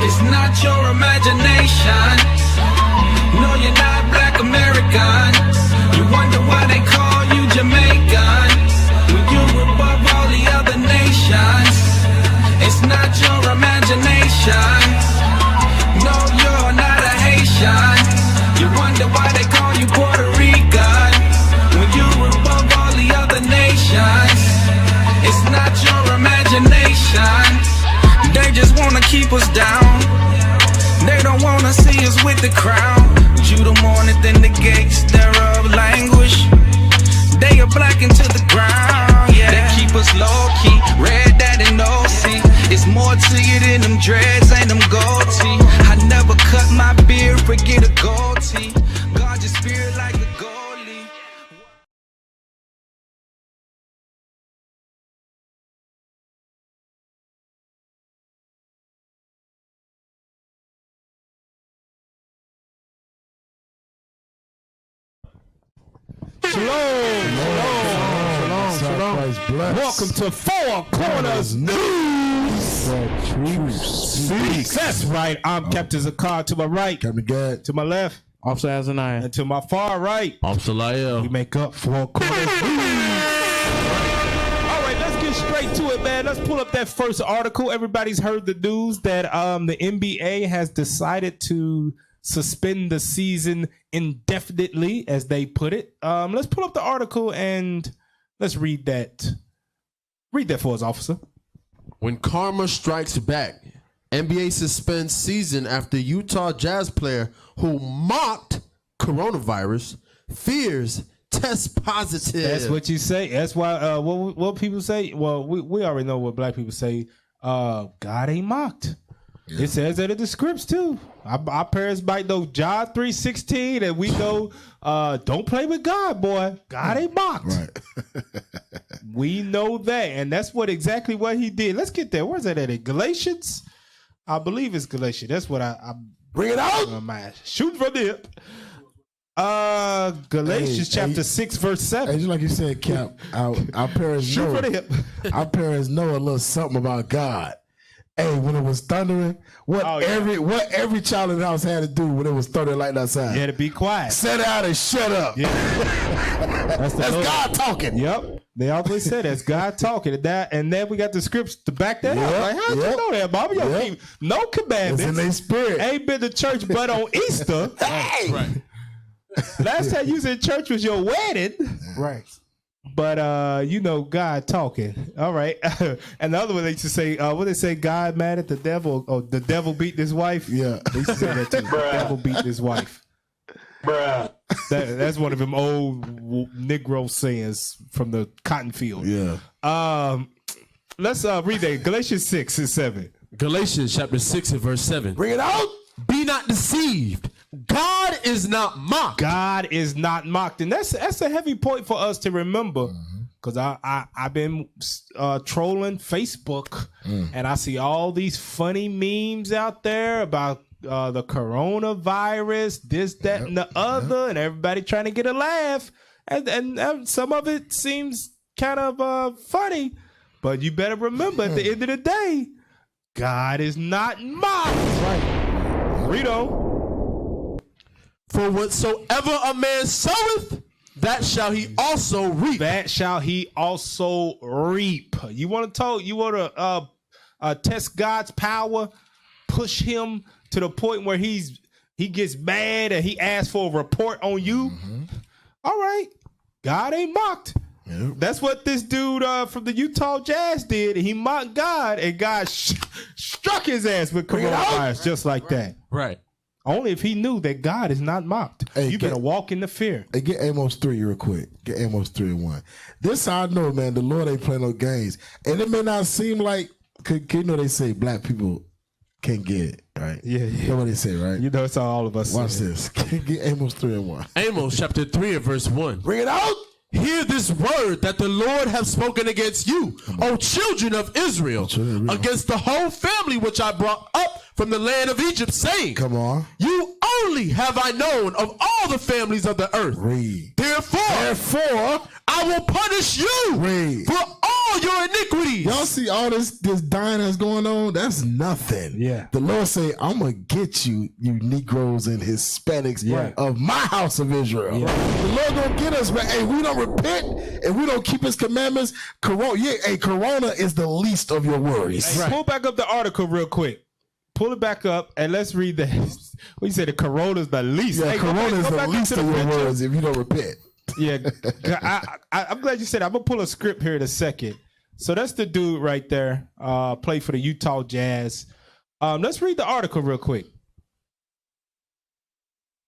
It's not your imagination. No, you're not black American. You wonder why they call you Jamaican when you're above all the other nations. It's not your imagination. No, you're not a Haitian. You wonder why they call you Puerto Rican when you're above all the other nations. It's not your imagination. They just wanna keep us down. They don't wanna see us with the crown. You don't want it, then the gates thereof languish. They are blackened to the ground, yeah. They keep us low-key, red daddy no see. It's more to you than them dreads and them gold teeth. I never cut my beard, forget a gold teeth. Guard your spirit like a goalie. Shalom. Welcome to Four Corners News. That's right. I'm Captain Zakar to my right. Captain Gad. To my left. Officer Azaniah. And to my far right. Officer Lael. We make up Four Corners News. All right, let's get straight to it, man. Let's pull up that first article. Everybody's heard the news that the NBA has decided to suspend the season indefinitely, as they put it. Let's pull up the article and let's read that. Read that for us, officer. When karma strikes back, NBA suspends season after Utah Jazz player who mocked coronavirus fears test positive. That's what you say. That's why what people say. Well, we already know what black people say. God ain't mocked. Yeah. It says that in the scripts too. Our parents might know John 3:16, and we know don't play with God, boy. God ain't mocked. Right. We know that, and that's exactly what he did. Let's get there. Where's that at? In Galatians? I believe it's Galatians. That's what I bring it out. Shooting from the hip. Galatians chapter 6 verse 7. Just like you said, Cap, our parents Shoot know. from the hip. Our parents know a little something about God. Hey, when it was thundering, what every child in the house had to do when it was thundering like that outside? Yeah, to be quiet. Sit down and shut up. Yeah. That's God talking. Yep. They always say that's God talking. And then we got the scripts to back that up. Like, how you know that, Bobby? You don't keep no commandments. It's in their spirit. Ain't been to church but on Easter. Hey! Right. Last time you was in church was your wedding. Right. But God talking. All right. And the other one they used to say, what they say, God mad at the devil, or the devil beat his wife. Yeah. They used to say that too. The devil beat his wife. Bruh. That's one of them old Negro sayings from the cotton field. Yeah. Let's read that. Galatians 6 and 7. Galatians chapter 6 and verse 7. Bring it out. Be not deceived. God is not mocked. God is not mocked. And that's a heavy point for us to remember. Because I've been trolling Facebook and I see all these funny memes out there about the coronavirus, this, that, and the other, and everybody trying to get a laugh. And some of it seems kind of funny. But you better remember, at the end of the day, God is not mocked. Right. Read on. For whatsoever a man soweth, that shall he also reap. That shall he also reap. You want to test God's power, push him to the point where he gets mad and he asks for a report on you. All right, God ain't mocked. Yep. That's what this dude from the Utah Jazz did. He mocked God, and God struck his ass with coronavirus just like that. Right. Only if he knew that God is not mocked. Hey, you better walk in the fear. Hey, get Amos 3 real quick. Get Amos 3 and 1. This how I know, man, the Lord ain't playing no games. And it may not seem like, you know they say black people can't get it, right? Yeah. You know what they say, right? You know it's all of us. Watch this. Get Amos 3 and 1. Amos chapter 3 and verse 1. Bring it out. Hear this word that the Lord hath spoken against you, O children of Israel, against the whole family which I brought up from the land of Egypt, saying, come on, you only have I known of all the families of the earth. Read. Therefore, I will punish you for all all your iniquities. Y'all see all this dying that's going on? That's nothing. Yeah. The Lord say, I'm going to get you, you Negroes and Hispanics of my house of Israel. The Lord going to get us, but hey, we don't repent and we don't keep his commandments. Corona is the least of your worries. Hey, pull back up the article real quick. Pull it back up and let's read that. What you say? The Corona is the least. Yeah, Hey, Corona is the least of your words if you don't repent. Yeah, I'm glad you said that. I'm going to pull a script here in a second. So that's the dude right there, played for the Utah Jazz. Let's read the article real quick.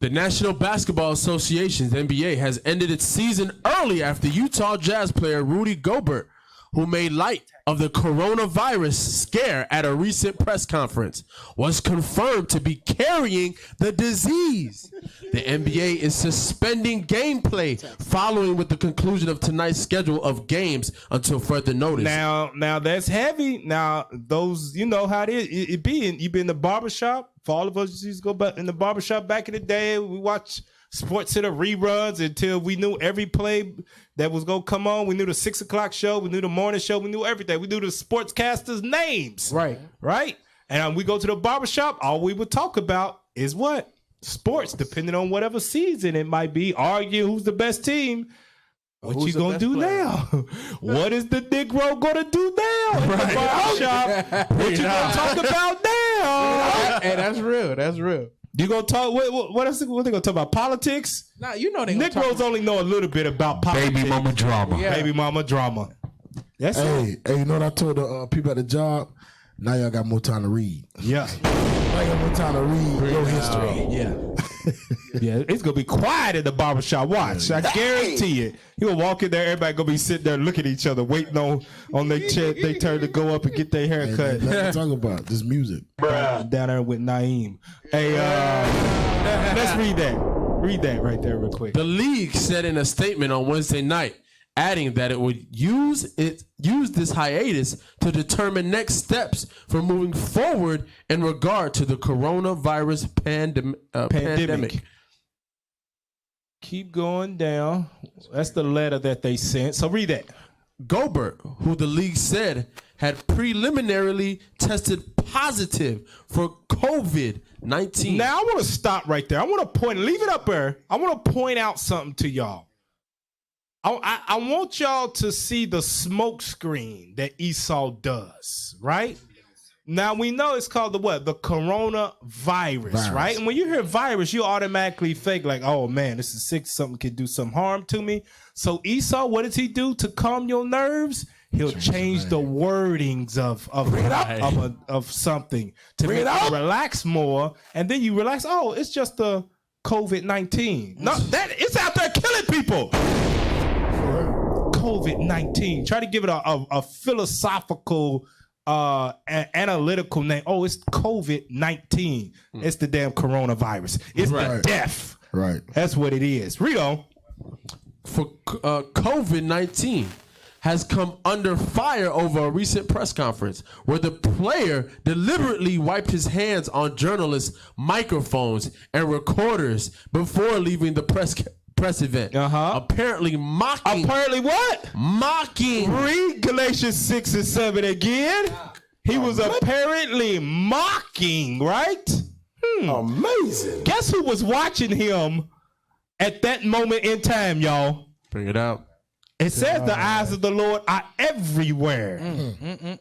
The National Basketball Association's NBA has ended its season early after Utah Jazz player Rudy Gobert, who made light of the coronavirus scare at a recent press conference, was confirmed to be carrying the disease. The NBA is suspending gameplay following with the conclusion of tonight's schedule of games until further notice. Now that's heavy. Now those, you know how it is. You be in the barbershop. For all of us who used to go back in the barbershop back in the day, we watch Sports Center reruns until we knew every play that was going to come on. We knew the 6 o'clock show. We knew the morning show. We knew everything. We knew the sportscasters' names. Right? And we go to the barbershop. All we would talk about is what? Sports, depending on whatever season it might be. Argue who's the best team. What you going to do now? What is the Negro going to do now in the barbershop? What you going to talk about now? Hey, that's real. That's real. You gonna talk? What else? What they gonna talk about? Politics? Nah, you know they gonna Negroes only know a little bit about politics. Baby mama drama. Yeah. Baby mama drama. That's it. Hey, you know what I told the people at the job? Now y'all got more time to read. Yeah, Now you got more time to read your history. yeah. It's gonna be quiet in the barbershop. Watch, I guarantee it. You gonna walk in there, everybody gonna be sitting there looking at each other, waiting on their chair, they turn to go up and get their hair cut. Let's talk about this music. Down there with Naeem. Hey, let's read that. Read that right there real quick. The league said in a statement on Wednesday night, adding that it would use this hiatus to determine next steps for moving forward in regard to the coronavirus pandemic. Keep going down. That's the letter that they sent. So read that. Gobert, who the league said had preliminarily tested positive for COVID-19. Now I want to stop right there. I want to leave it up there. I want to point out something to y'all. I want y'all to see the smoke screen that Esau does, right? Now we know it's called the what? The coronavirus, right? And when you hear virus, you automatically think like, oh man, this is sick. Something could do some harm to me. So Esau, what does he do to calm your nerves? He'll change the wordings of something to make you relax more, and then you realize, oh, it's just the COVID-19. No, that it's out there killing people. COVID-19. Try to give it a philosophical, analytical name. Oh, it's COVID-19. It's the damn coronavirus. It's the death. Right. That's what it is. Read on. For COVID-19 has come under fire over a recent press conference where the player deliberately wiped his hands on journalists' microphones and recorders before leaving the press event. Apparently mocking. Apparently what? Mocking. Read Galatians 6 and 7 again. He was apparently mocking, right? Amazing. Guess who was watching him at that moment in time, y'all? Bring it out. It says the eyes of the Lord are everywhere,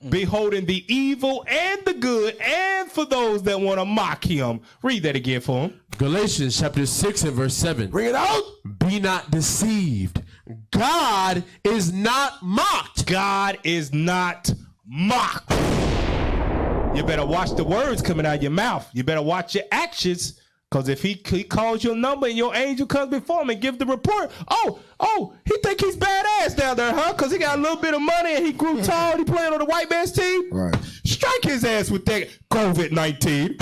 beholding the evil and the good, and for those that want to mock him. Read that again for him. Galatians chapter 6 and verse 7. Bring it out. Be not deceived. God is not mocked. God is not mocked. You better watch the words coming out of your mouth. You better watch your actions. Because if he calls your number and your angel comes before him and give the report, he think he's badass down there, huh? Because he got a little bit of money and he grew tall. He playing on the white man's team. Right. Strike his ass with that COVID-19.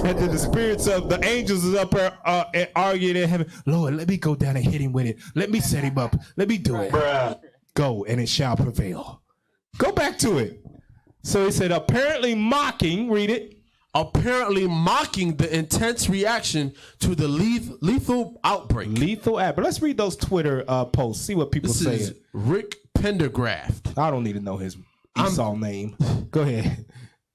And then the spirits of the angels is up there and arguing in heaven. Lord, let me go down and hit him with it. Let me set him up. Let me do it. Go and it shall prevail. Go back to it. So he said, apparently mocking, read it. Apparently mocking the intense reaction to the lethal outbreak. Lethal outbreak. Let's read those Twitter posts. See what people This say. is Rick Pendergraft. I don't need to know his Esau name. Go ahead.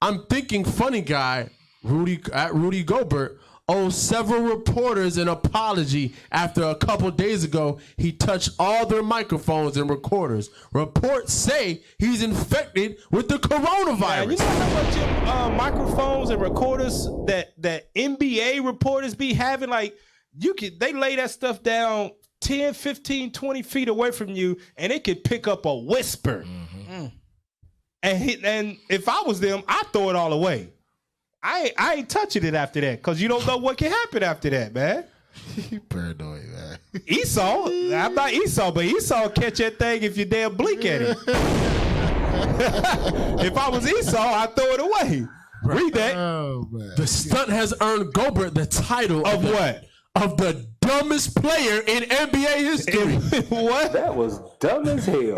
I'm thinking funny guy Rudy Gobert owes several reporters an apology after a couple days ago he touched all their microphones and recorders. Reports say he's infected with the coronavirus. Man, you know how much microphones and recorders that NBA reporters be having? Like, they lay that stuff down 10, 15, 20 feet away from you, and it could pick up a whisper. Mm-hmm. And if I was them, I'd throw it all away. I ain't touching it after that, because you don't know what can happen after that, man. You paranoid, man. Esau, I'm not Esau, but Esau catch that thing if you damn blink at it. If I was Esau, I'd throw it away. Read that. Oh, man. The stunt has earned Gobert the title Of what? Of the dumbest player in NBA history. What? That was dumb as hell.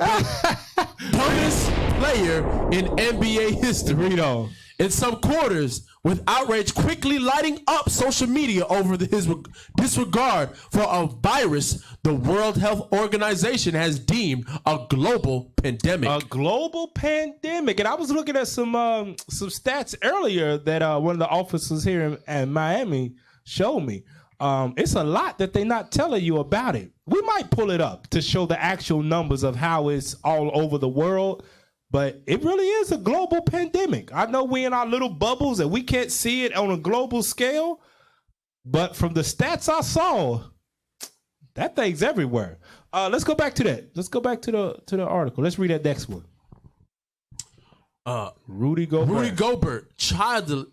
Dumbest player in NBA history. Read on. In some quarters, with outrage quickly lighting up social media over his disregard for a virus the World Health Organization has deemed a global pandemic. A global pandemic. And I was looking at some stats earlier that one of the officers here in Miami showed me. It's a lot that they're not telling you about it. We might pull it up to show the actual numbers of how it's all over the world. But it really is a global pandemic. I know we in our little bubbles and we can't see it on a global scale. But from the stats I saw, that thing's everywhere. Let's go back to that. Let's go back to the article. Let's read that next one. Rudy Gobert. Childishly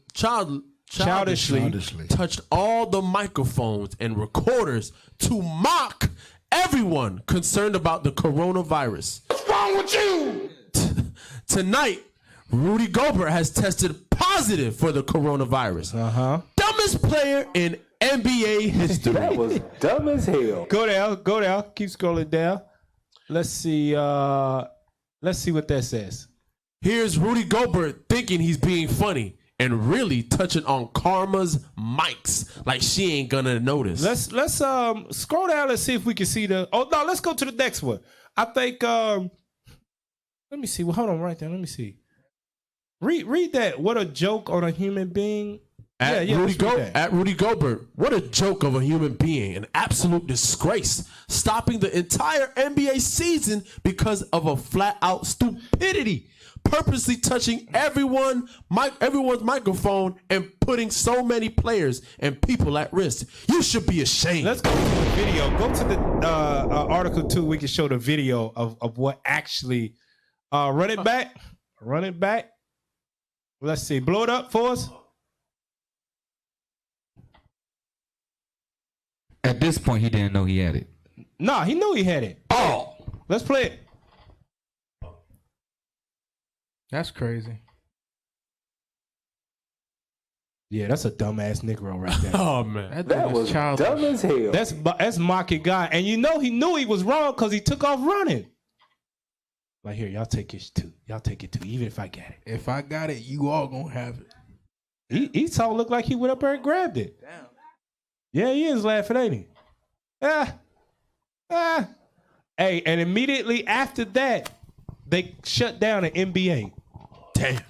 touched all the microphones and recorders to mock everyone concerned about the coronavirus. What's wrong with you? Tonight, Rudy Gobert has tested positive for the coronavirus. Dumbest player in NBA history. That was dumb as hell. Go down. Keep scrolling down. Let's see what that says. Here's Rudy Gobert thinking he's being funny and really touching on Karma's mics like she ain't gonna notice. Let's scroll down. Let's see if we can see the. Oh no, let's go to the next one. I think. Let me see. Well, hold on right there. Let me see. Read that. What a joke on a human being. At Rudy Gobert, what a joke of a human being. An absolute disgrace. Stopping the entire NBA season because of a flat-out stupidity. Purposely touching everyone's microphone and putting so many players and people at risk. You should be ashamed. Let's go to the video. Go to the article 2. We can show the video of what actually... Run it back. Let's see. Blow it up for us. At this point, he didn't know he had it. Nah, he knew he had it. Oh, let's play it. That's crazy. Yeah, that's a dumbass Negro right there. Oh man, That was dumb as hell. That's mocking God, and you know he knew he was wrong because he took off running. Like, here, y'all take it too. Even if I got it. If I got it, you all gonna have it. Esau looked like he went up there and grabbed it. Damn. Yeah, he is laughing, ain't he? Hey, and immediately after that, they shut down the NBA. damn.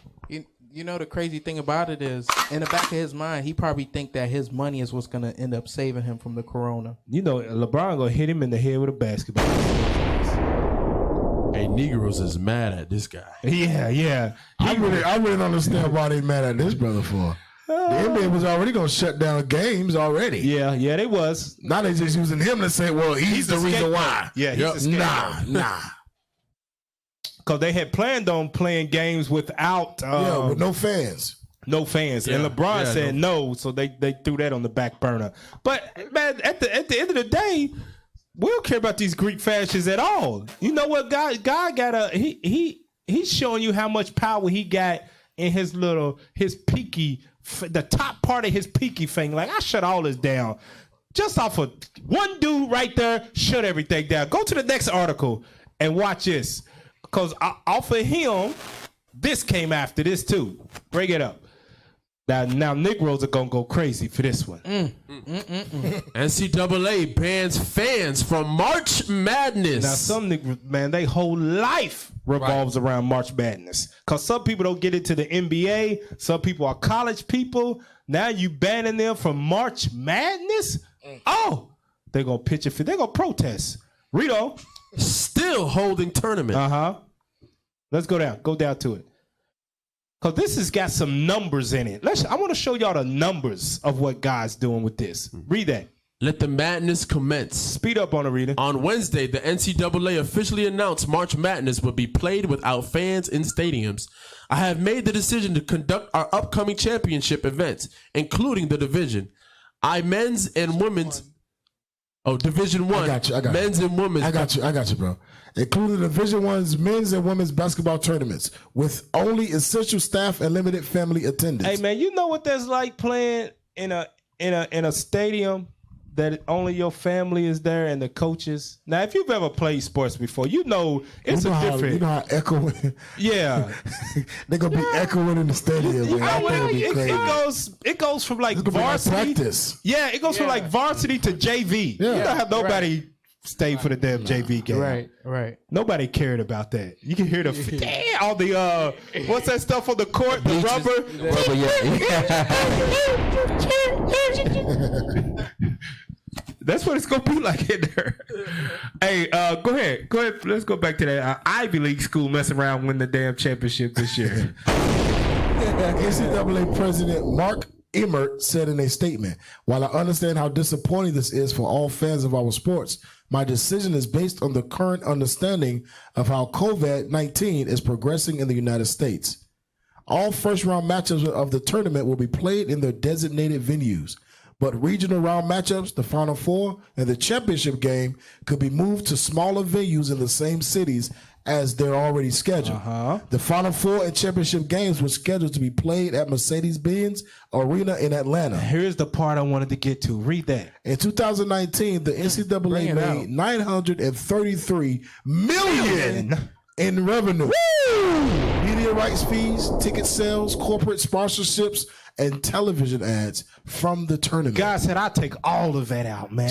You know the crazy thing about it is, in the back of his mind, he probably think that his money is what's gonna end up saving him from the corona. You know, LeBron gonna hit him in the head with a basketball. Hey, Negroes is mad at this guy. Yeah. I really don't understand why they mad at this brother for. The NBA was already gonna shut down games already. Yeah, they was. Now they just using him to say, well, he's the reason why. Yeah, he's the scapegoat. Nah. Because they had planned on playing games without With no fans. no fans. And LeBron said no, so they threw that on the back burner. But man, at the end of the day, we don't care about these Greek fascists at all. You know what? God got he's showing you how much power he got in his peaky, the top part of his peaky thing. Like, I shut all this down. Just off of one dude right there, shut everything down. Go to the next article and watch this. Because off of him, this came after this too. Bring it up. Now Negroes are gonna go crazy for this one. NCAA bans fans from March Madness. Now some Negroes, man, they whole life revolves around March Madness. Cause some people don't get into the NBA. Some people are college people. Now you banning them from March Madness? Oh, they're gonna pitch it for. They're gonna protest. Rito, Still holding tournament. Let's go down. Go down to it. Because this has got some numbers in it. I want to show y'all the numbers of what God's doing with this. Read that. Let the madness commence. Speed up on the reading. On Wednesday, the NCAA officially announced March Madness would be played without fans in stadiums. I have made the decision to conduct our upcoming championship events, including the division. Men's and women's. Oh, Division 1. I got you. Men's and women's. I got you, bro. Including Division 1's men's and women's basketball tournaments with only essential staff and limited family attendance. Hey man, you know what that's like playing in a stadium that only your family is there and the coaches. Now, if you've ever played sports before, you know it's different. You know how echoing. Yeah, they're gonna be echoing in the stadium. Man. It goes from like varsity. Like practice. Yeah, it goes from like varsity to JV. Yeah. You don't have nobody stay for the damn JV game. Right. Nobody cared about that. You can hear all the what's that stuff on the court? The rubber. That's what it's gonna be like in there. Hey, go ahead. Let's go back to that Ivy League school messing around, win the damn championship this year. NCAA President Mark Emmert said in a statement, "While I understand how disappointing this is for all fans of our sports, my decision is based on the current understanding of how COVID-19 is progressing in the United States. All first-round matchups of the tournament will be played in their designated venues, but regional round matchups, the Final Four, and the championship game could be moved to smaller venues in the same cities as they're already scheduled. The Final Four and championship games were scheduled to be played at Mercedes-Benz Arena in Atlanta. Here's the part I wanted to get to. Read that. In 2019, the NCAA made $933 million in revenue. Media rights fees, ticket sales, corporate sponsorships, and television ads from the tournament. God said, I'll take all of that out, man.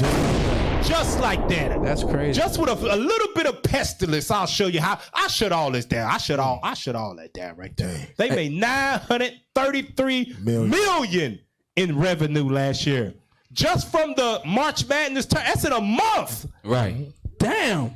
Just like that. That's crazy. Just with a little bit of pestilence, I'll show you how. I shut all this down. I shut all that down right there. They made $933 million in revenue last year. Just from the March Madness tournament. That's in a month. Right. Damn.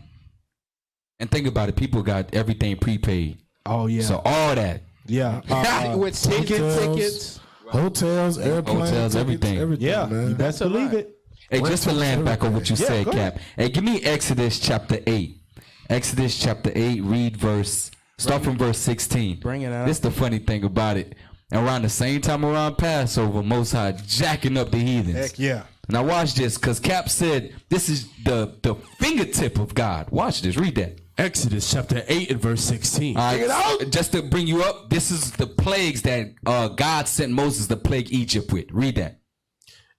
And think about it. People got everything prepaid. Oh, yeah. So all that. Yeah. With tickets. Hotels, airplanes, hotels, everything. Yeah. Man. You best believe it. Hey, just to land back on what you said, Cap. Hey, give me Exodus chapter 8. Exodus chapter 8, start from verse 16. Bring it out. This is the funny thing about it. Around the same time around Passover, Most High jacking up the heathens. Heck yeah. Now watch this, because Cap said this is the fingertip of God. Watch this. Read that. Exodus chapter 8 and verse 16. All right, just to bring you up, this is the plagues that God sent Moses to plague Egypt with. Read that.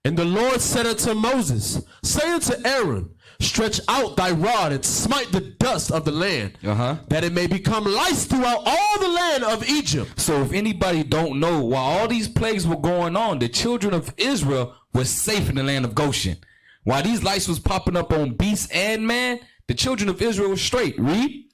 And the Lord said unto Moses, say unto Aaron, stretch out thy rod and smite the dust of the land, that it may become lice throughout all the land of Egypt. So if anybody don't know, while all these plagues were going on, the children of Israel were safe in the land of Goshen. While these lice was popping up on beast and man, the children of Israel were straight. Read.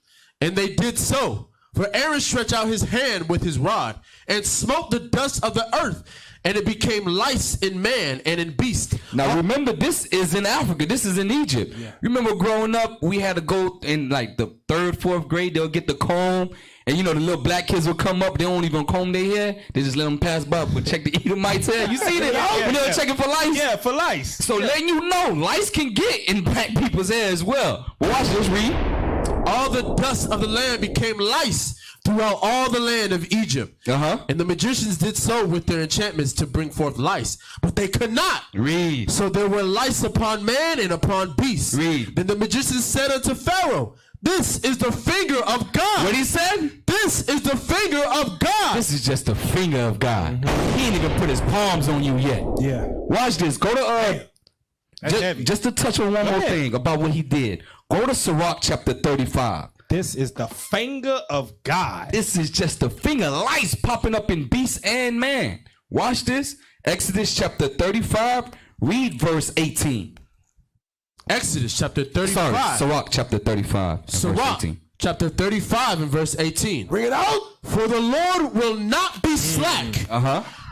And they did so. For Aaron stretched out his hand with his rod and smote the dust of the earth, and it became lice in man and in beast. Now remember, this is in Africa. This is in Egypt. Yeah. Remember growing up, we had to go in like the 3rd, 4th grade. They'll get the comb, and you know the little black kids will come up. They don't even comb their hair. They just let them pass by, but check the Edomite's hair. You see that? When they're checking for lice. Yeah, for lice. So letting you know, lice can get in black people's hair as well. But watch this. Read. All the dust of the land became lice throughout all the land of Egypt. And the magicians did so with their enchantments to bring forth lice, but they could not. Read. So there were lice upon man and upon beasts. Read. Then the magicians said unto Pharaoh, this is the finger of God. What he said? This is the finger of God. This is just the finger of God. He ain't even put his palms on you yet. Yeah. Watch this. Go to just to touch on one more thing about what he did. Go to Sirach chapter 35. This is the finger of God. This is just the finger lice popping up in beast and man. Watch this. Exodus chapter 35, read verse 18. Exodus chapter 35. Sorry, Sirach chapter 35, verse Sirach 18. chapter 35 and verse 18. Bring it out. For the Lord will not be slack,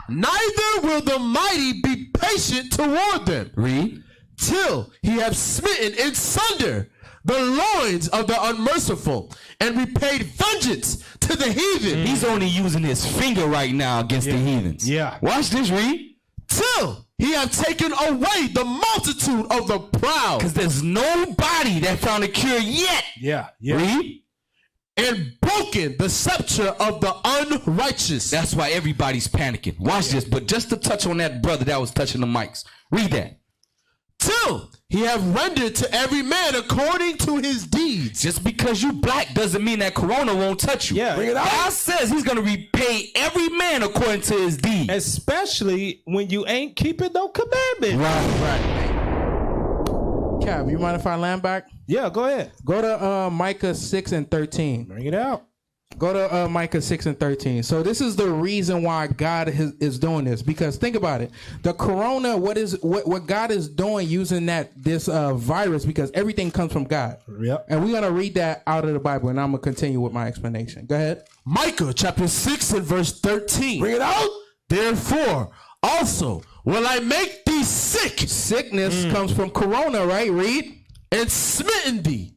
neither will the mighty be patient toward them, Read. till he have smitten in sunder the loins of the unmerciful, and repaid vengeance to the heathen. He's only using his finger right now against the heathens. Yeah. Watch this, read. Till he have taken away the multitude of the proud, Because there's nobody that found a cure yet. Yeah. Yeah. Read. and broken the scepter of the unrighteous. That's why everybody's panicking. Watch this. But just to touch on that brother that was touching the mics. Read that. Till he have rendered to every man according to his deeds. Just because you black doesn't mean that corona won't touch you. Yeah. Bring it out. God says he's going to repay every man according to his deeds. Especially when you ain't keeping no commandments. Right. Cav, you mind if I land back? Yeah, go ahead. Go to Micah 6 and 13. Bring it out. Go to Micah 6 and 13. So this is the reason why God is doing this. Because think about it. The corona, what God is doing using this virus, because everything comes from God. Yep. And we're going to read that out of the Bible, and I'm going to continue with my explanation. Go ahead. Micah chapter 6 and verse 13. Bring it out. Therefore, also will I make thee sick. Sickness comes from corona, right? Read. And smitten thee,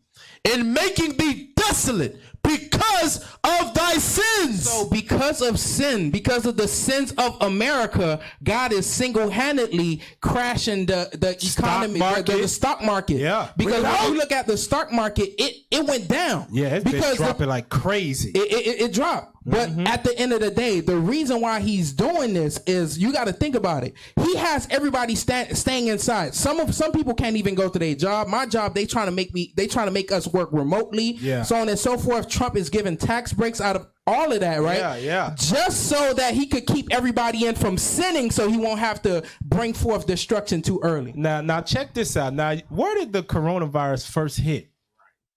and making thee desolate because of thy sins. So because of sin, because of the sins of America, God is single-handedly crashing the economy, the stock market. Yeah. Because when you look at the stock market, it went down. Yeah, it's been dropping like crazy. It dropped. But at the end of the day, the reason why he's doing this is you got to think about it. He has everybody staying inside. Some people can't even go to their job. My job, they trying to make us work remotely. Yeah. So on and so forth. Trump is giving tax breaks out of all of that, right? Yeah, yeah. Just so that he could keep everybody in from sinning, so he won't have to bring forth destruction too early. Now check this out. Now, where did the coronavirus first hit?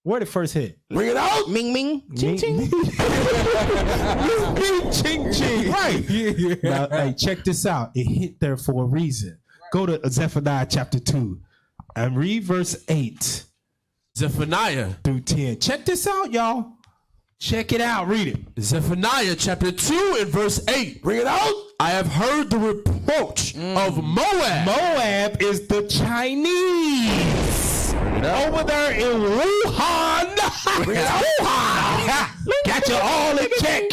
Where did it first hit? Bring it out. Ming Ming, ching ching. Ching ching. Right. Now, hey, check this out. It hit there for a reason. Go to Zephaniah chapter 2 and read verse 8 Zephaniah through 10. Check this out, y'all. Check it out. Read it. Zephaniah chapter 2 and verse 8. Bring it out. I have heard the reproach of Moab. Moab is the Chinese. Over there in Wuhan. Wuhan. Got you all in check.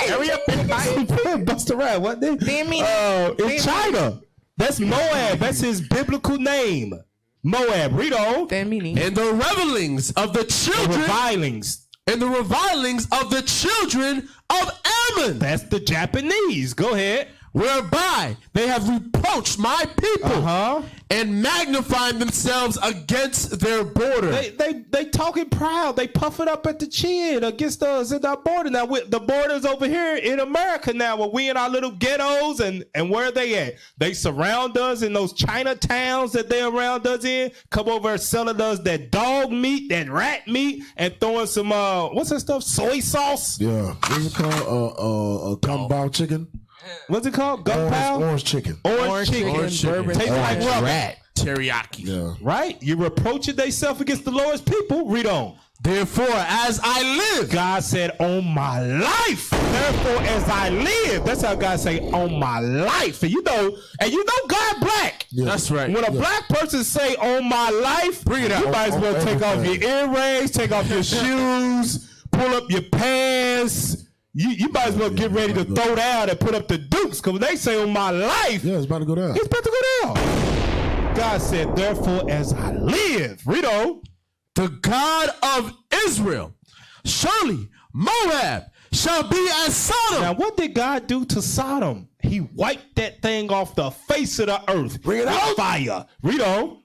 Hurry up. Bust around. What they? In China. That's Moab. That's his biblical name. Moab. Read on. And the revilings of the children. Revilings. And the revilings of the children of Ammon. That's the Japanese. Go ahead. Whereby they have reproached my people and magnifying themselves against their border. They talking proud. They puffing up at the chin against us at our border. Now the border's over here in America now, where we in our little ghettos, and where are they at? They surround us in those Chinatowns that they around us in. Come over and selling us that dog meat, that rat meat, and throwing some what's that stuff? Soy sauce. Yeah. What's it called? Kung Pao chicken. What's it called? Gunpowder? Orange chicken. Orange chicken. Bourbon. Tastes like rubber. Rat. Teriyaki. Yeah. Right? You reproaching themselves against the Lord's people. Read on. Therefore, as I live. God said, on my life. Therefore, as I live. That's how God say, on my life. And you know God black. Yeah. That's right. When a black person say, on my life, bring it out. You might as well take off your earrings, take off your shoes, pull up your pants. You might as well get ready to throw down and put up the dukes, because when they say on my life, Yeah, it's about to go down. it's about to go down. God said, therefore, as I live. Read on. The God of Israel, surely Moab shall be as Sodom. Now, what did God do to Sodom? He wiped that thing off the face of the earth. Bring it with out. Fire. Read on.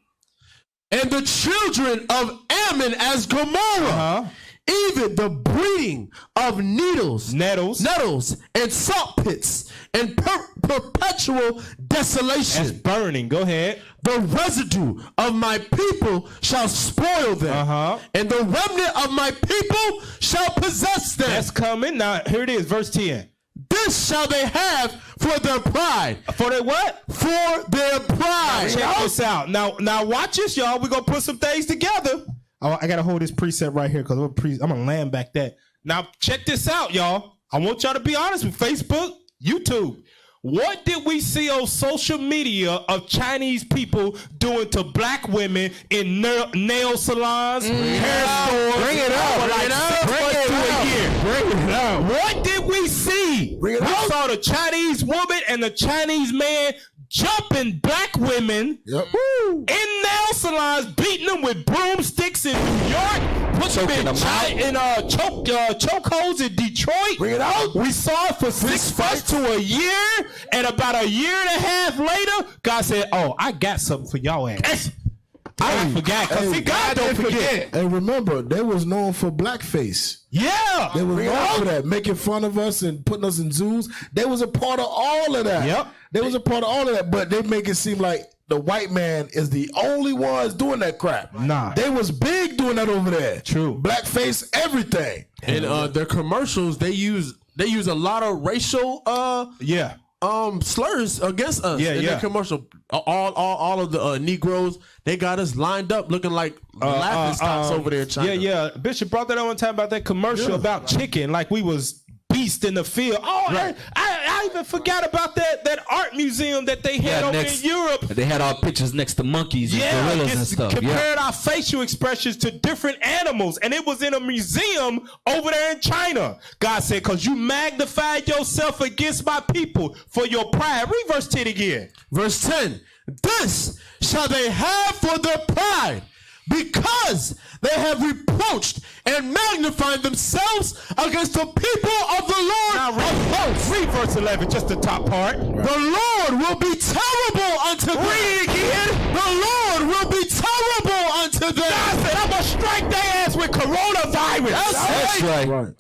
And the children of Ammon as Gomorrah, even the breeding of nettles, and salt pits, and perpetual desolation. That's burning. Go ahead. The residue of my people shall spoil them, and the remnant of my people shall possess them. That's coming. Now, here it is, verse 10. This shall they have for their pride. For their what? For their pride. Check this out. Now watch this, y'all. We're gonna put some things together. Oh, I gotta hold this preset right here because I'm gonna land back that. Now check this out, y'all. I want y'all to be honest with Facebook, YouTube. What did we see on social media of Chinese people doing to black women in nail salons, hair stores? Bring it up. For like 6 months to a year. Bring it up. What did we see? We saw the Chinese woman and the Chinese man jumping black women in nail salons, beating them with broomsticks in New York, putting them in chokeholds in Detroit. Bring it out. We saw it for 6 months to a year, and about a year and a half later, God said, "Oh, I got something for y'all ass." I didn't forget, because God don't forget. And remember, they was known for blackface. Yeah. They was known for that, making fun of us and putting us in zoos. They was a part of all of that. Yep. They was a part of all of that, but they make it seem like the white man is the only ones doing that crap. Nah. They was big doing that over there. True. Blackface, everything. And their commercials, they use a lot of racial slurs against us in their commercial. All of the Negroes, they got us lined up looking like laughing stocks over there in China. Yeah. Bishop brought that on one time about that commercial about chicken, like we was beast in the field. Oh, right. I even forgot about that art museum that they had over in Europe. They had our pictures next to monkeys and gorillas and stuff. Compared our facial expressions to different animals, and it was in a museum over there in China. God said, "Because you magnified yourself against my people for your pride." Read verse 10 again. Verse 10. This shall they have for their pride, because they have reproached and magnified themselves against the people of the Lord. Now read verse 11, just the top part. Right. The Lord will be terrible unto them. Read it again. The Lord will be terrible unto them. God said, "I'm going to strike their ass with coronavirus." That's right.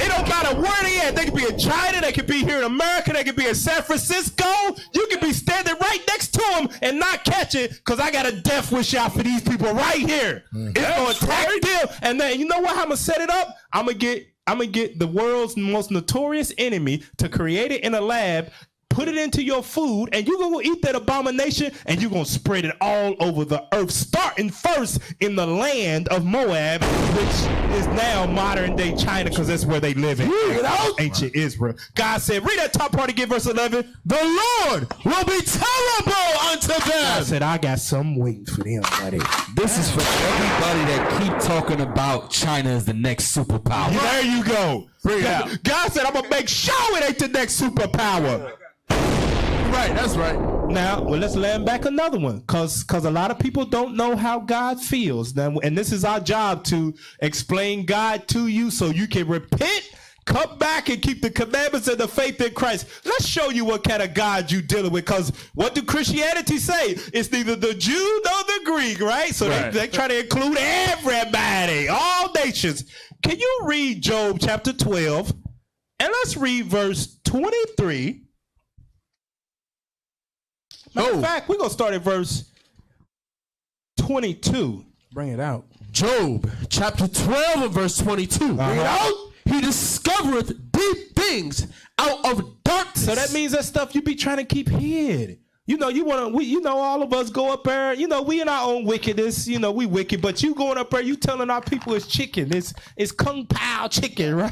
It don't matter where they at. They could be in China. They could be here in America. They could be in San Francisco. You could be standing right next to them and not catch it, because I got a death wish out for these people right here. It's going to attack them. And then, you know what? I'm going to set it up. I'm going to get the world's most notorious enemy to create it in a lab, put it into your food, and you're going to eat that abomination, and you're going to spread it all over the earth, starting first in the land of Moab, which is now modern day China, because that's where they live in ancient Israel. God said, read that top part again, verse 11. The Lord will be terrible unto them. God said, I got some waiting for them, buddy. This is for everybody that keep talking about China as the next superpower. There you go. God said, I'm going to make sure it ain't the next superpower. Right, that's right. Now, let's land back another one, because a lot of people don't know how God feels. Now, and this is our job, to explain God to you so you can repent, come back, and keep the commandments and the faith in Christ. Let's show you what kind of God you dealing with, because what do Christianity say? It's neither the Jew nor the Greek, right? So they try to include everybody, all nations. Can you read Job chapter 12? And let's read verse 23. Matter of fact, we're going to start at verse 22. Bring it out. Job chapter 12 and verse 22. Bring it out. He discovereth deep things out of darkness. So that means that stuff you be trying to keep hid. You know, all of us go up there, we in our own wickedness, we wicked, but you going up there, you telling our people it's chicken. It's Kung Pao chicken, right?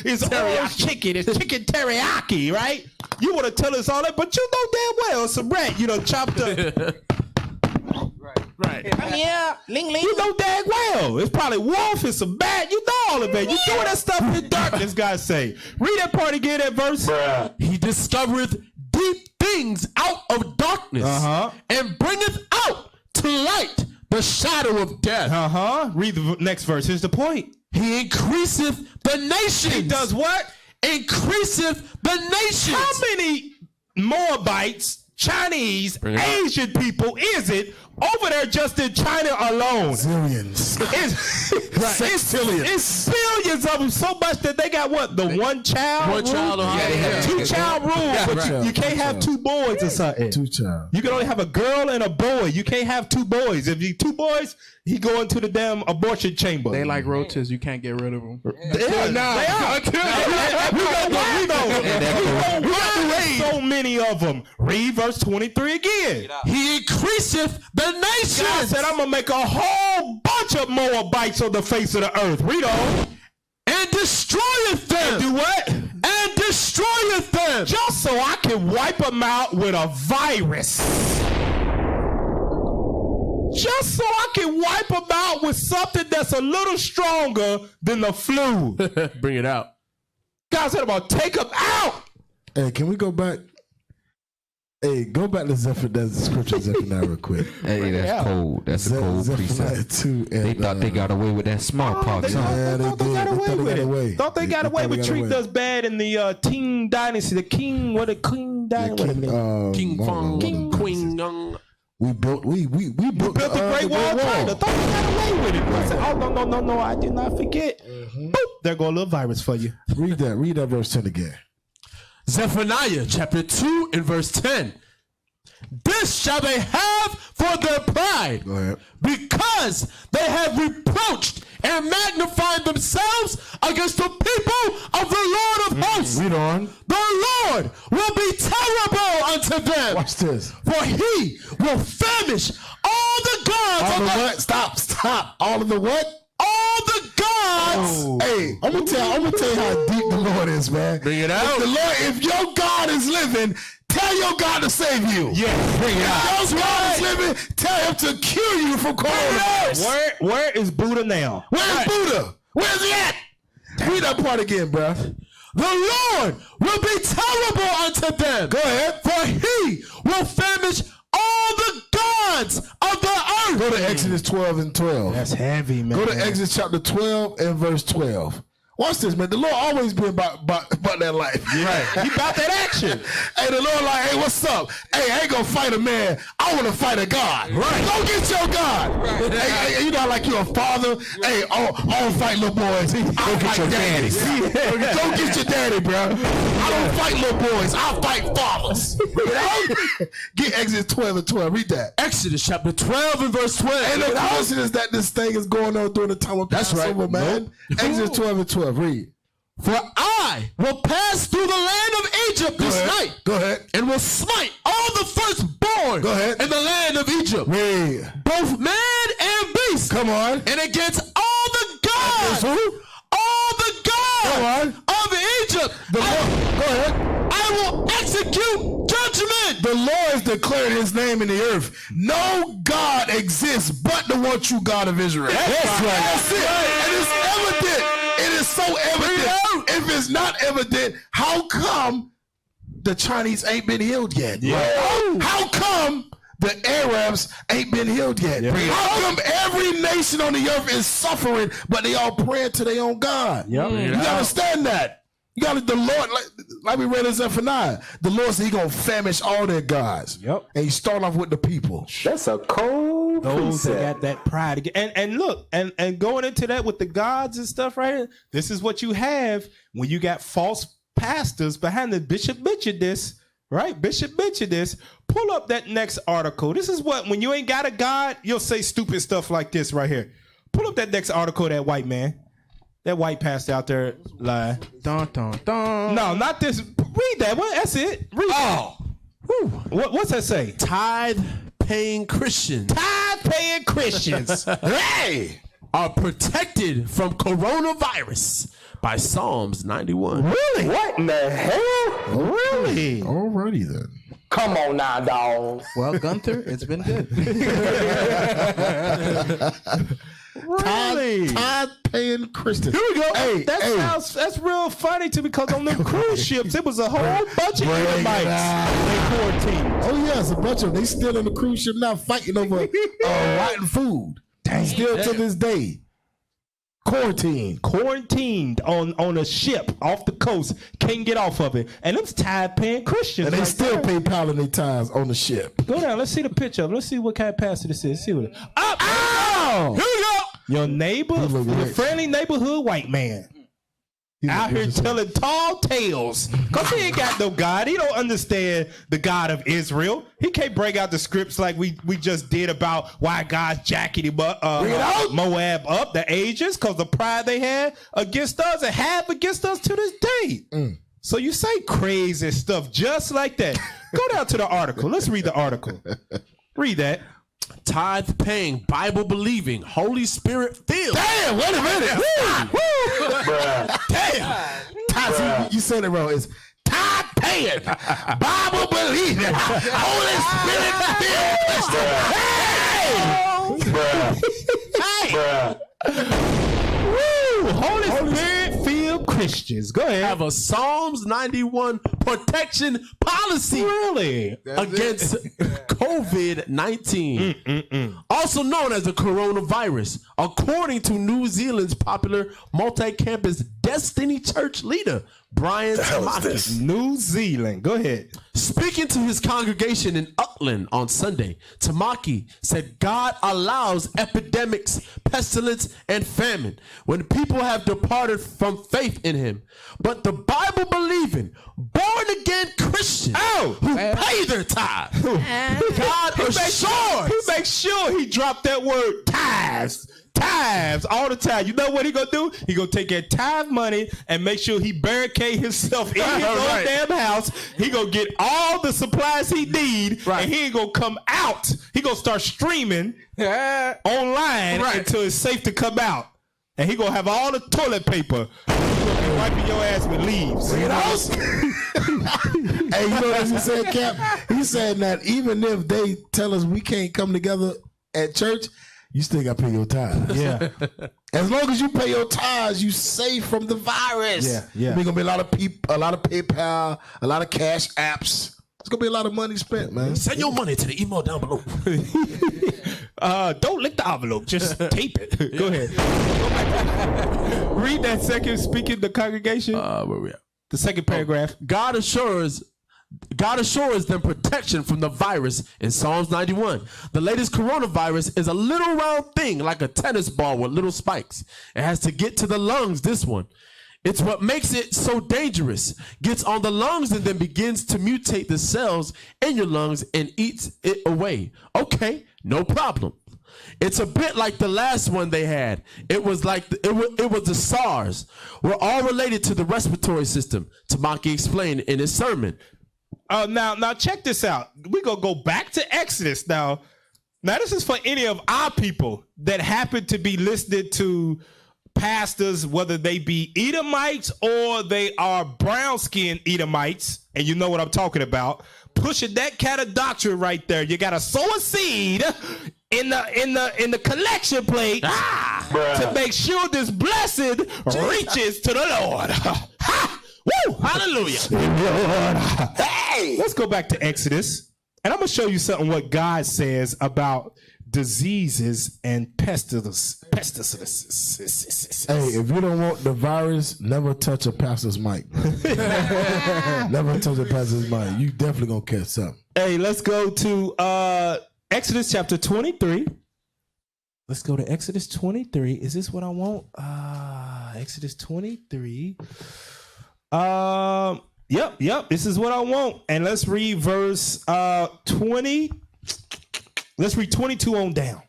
It's orange chicken. It's chicken teriyaki, right? You want to tell us all that, but you know damn well it's some rat, chopped up. Right. Yeah, ling ling. You know dang well. It's probably wolf, it's some bat. You know all of it. You doing that stuff in darkness, God say. Read that part again, that verse. He discovereth deep things out of darkness, and bringeth out to light the shadow of death. Read the next verse. Here's the point. He increaseth the nations. He does what? Increaseth the nations. How many Moabites Chinese, Asian people is it over there just in China alone? Zillions. It's billions of them, so much that they got what? The one child One rule? child or Two child rule, but you can't have two boys or something. Two child. You can only have a girl and a boy. You can't have two boys. If you two boys, he go into the damn abortion chamber. They like roaches. You can't get rid of them. They are. We gonna raise so many of them. Read verse 23 again. He increaseth the God nations said, I'm gonna make a whole bunch of Moabites on the face of the earth. Read on. and destroyeth them. Do what? And destroyeth them. Just so I can wipe them out with a virus. Just so I can wipe them out with something that's a little stronger than the flu. Bring it out. God said, I'm gonna take them out. Hey, can we go back? Hey, go back to Zephaniah, scripture Zephaniah real quick. Hey, that's cold. That's a cold Zephaniah precept. 2. And, They thought they got away with that smallpox. They huh? thought they got away with it. Thought they got away with treating us bad in the Qing dynasty. The King, what a Qing dynasty. King Kong, Queen Young. We built the Great Wall of China. Thought they got away with it. I said, oh, no, I did not forget. Boop, there go a little virus for you. Read that verse 10 again. Zephaniah chapter 2 and verse 10. This shall they have for their pride, Go ahead. because they have reproached and magnified themselves against the people of the Lord of hosts. Read on. The Lord will be terrible unto them. Watch this. For he will famish all the gods All of the the what? Stop. All of the what? all the gods. Hey, I'm gonna tell you how deep the Lord is, man. Bring it out. If the Lord, if your God is living, tell your God to save you. Yeah, bring it out. If your God is living, tell him to cure you from coronavirus. Where is Buddha now? Where's Buddha? Where's he at? Read that part again, bro. The Lord will be terrible unto them. Go ahead. For he will famish all the gods of the earth. Go to Exodus 12 and 12. That's heavy, man. Go to Exodus chapter 12 and verse 12. Watch this, man. The Lord always been about that life. Right. He about that action. Hey, the Lord like, hey, what's up? Hey, I ain't gonna fight a man. I want to fight a God. Right. Go get your God. Right. Hey, you know, like you're a father. Hey, I don't fight little boys. I'll fight your daddy. Go get your daddy, bro. I don't fight little boys. I'll fight fathers. Get Exodus 12 and 12. Read that. Exodus chapter 12 and verse 12. Ain't no coincidence that this thing is going on during the time of Passover, man. Exodus 12 and 12. Read. For I will pass through the land of Egypt this night. Go ahead. And will smite all the firstborn Go ahead. in the land of Egypt. Read. Both man and beast. Come on. And against all the gods. Against who? All the Come on. gods of Egypt. The Lord, go ahead. I will execute judgment. The Lord has declared his name in the earth. No God exists but the one true God of Israel. That's right. That's it. And it's evident. It is so evident. If it's not evident, how come the Chinese ain't been healed yet? Yeah. How come the Arabs ain't been healed yet? Yeah. How come every nation on the earth is suffering, but they all praying to their own God? Yep. You understand that? You got the Lord, like we read in Zephaniah. The Lord said He gonna famish all their gods. Yep. And He start off with the people. That's a cold Those that precept. got that pride again. And look, and going into that with the gods and stuff right here, this is what you have when you got false pastors behind the bishop mentioned this, right? Bishop mentioned this. Pull up that next article. This is what, when you ain't got a God, you'll say stupid stuff like this right here. Pull up that next article, that white man. That white pastor out there lying. Dun, dun, dun. No, not this. Read that one. That's it. Read Oh. what's that say? Tithe paying Christians Tithe paying Christians. Hey! are protected from coronavirus by Psalms 91. Really? What in the hell? Really? Alrighty then. Come on now, dog. Well, Gunther, it's been good. Really? Tithe paying Christians. Here we go. Hey, That's real funny to me, because on them cruise ships, it was a whole bunch of Edomites in quarantine. Oh yeah, it's a bunch of them. They still on the cruise ship now fighting over rotten food. Still to this day. quarantined on a ship off the coast, can't get off of it, and them's tithe-paying Christians. And they right still there. PayPal their tithes on the ship. Go down. Let's see the picture of it. Let's see what kind of pastor this is. See what it. Up. Ow! Here we go. Your neighbor, He look your rich. friendly neighborhood white man. Out here telling tall tales. Because he ain't got no God. He don't understand the God of Israel. He can't bring out the scripts like we just did about why God's jacking him up, Moab up, the ages, because the pride they had against us and have against us to this day. So you say crazy stuff just like that. Go down to the article. Let's read the article. Read that. Tithe paying, Bible believing, Holy Spirit filled. Damn, wait a minute. Damn. Ty, you said it wrong. It's tithe paying, Bible believing, Holy Spirit filled. Woo! Holy Spirit filled Christians. Go ahead. Have a Psalms 91 protection policy Really? against COVID-19, also known as the coronavirus, according to New Zealand's popular multi-campus Destiny Church leader, Brian Tamaki. New Zealand. Go ahead. Speaking to his congregation in Auckland on Sunday, Tamaki said God allows epidemics, pestilence, and famine when people have departed from faith in him. But the Bible-believing, born-again Christians who pay their tithe, God assures. He makes sure he dropped that word tithes all the time. You know what he gonna do? He gonna take that tithe money and make sure he barricade himself in his own damn house. He gonna get all the supplies he need, and he ain't gonna come out. He gonna start streaming online until it's safe to come out. And he gonna have all the toilet paper. He gonna be wiping your ass with leaves. Hey, you know what he said, Cap? He said that even if they tell us we can't come together at church, you still got to pay your tithes. Yeah. As long as you pay your tithes, you safe from the virus. Yeah. There's gonna be a lot of PayPal, a lot of cash apps. It's gonna be a lot of money spent, man. Send your money to the email down below. Don't lick the envelope. Just tape it. Go ahead. Read that second. Speaking the congregation. Where we at? The second paragraph. God assures them protection from the virus in Psalms 91. The latest coronavirus is a little round thing like a tennis ball with little spikes. It has to get to the lungs, this one. It's what makes it so dangerous. Gets on the lungs and then begins to mutate the cells in your lungs and eats it away. Okay, no problem. It's a bit like the last one they had. It was like it was the SARS. We're all related to the respiratory system, Tamaki explained in his sermon. Now check this out. We're gonna go back to Exodus now. Now this is for any of our people that happen to be listening to pastors, whether they be Edomites or they are brown-skinned Edomites, and you know what I'm talking about. Pushing that kind of doctrine right there. You gotta sow a seed in the collection plate to make sure this blessing reaches to the Lord. Woo! Hallelujah. Hey! Let's go back to Exodus. And I'm going to show you something what God says about diseases and pestilence. Hey, if you don't want the virus, never touch a pastor's mic. Never touch a pastor's mic. You definitely going to catch something. Hey, let's go to Exodus chapter 23. Let's go to Exodus 23. Is this what I want? Exodus 23. Yep. This is what I want. And let's read verse 20. Let's read 22 on down.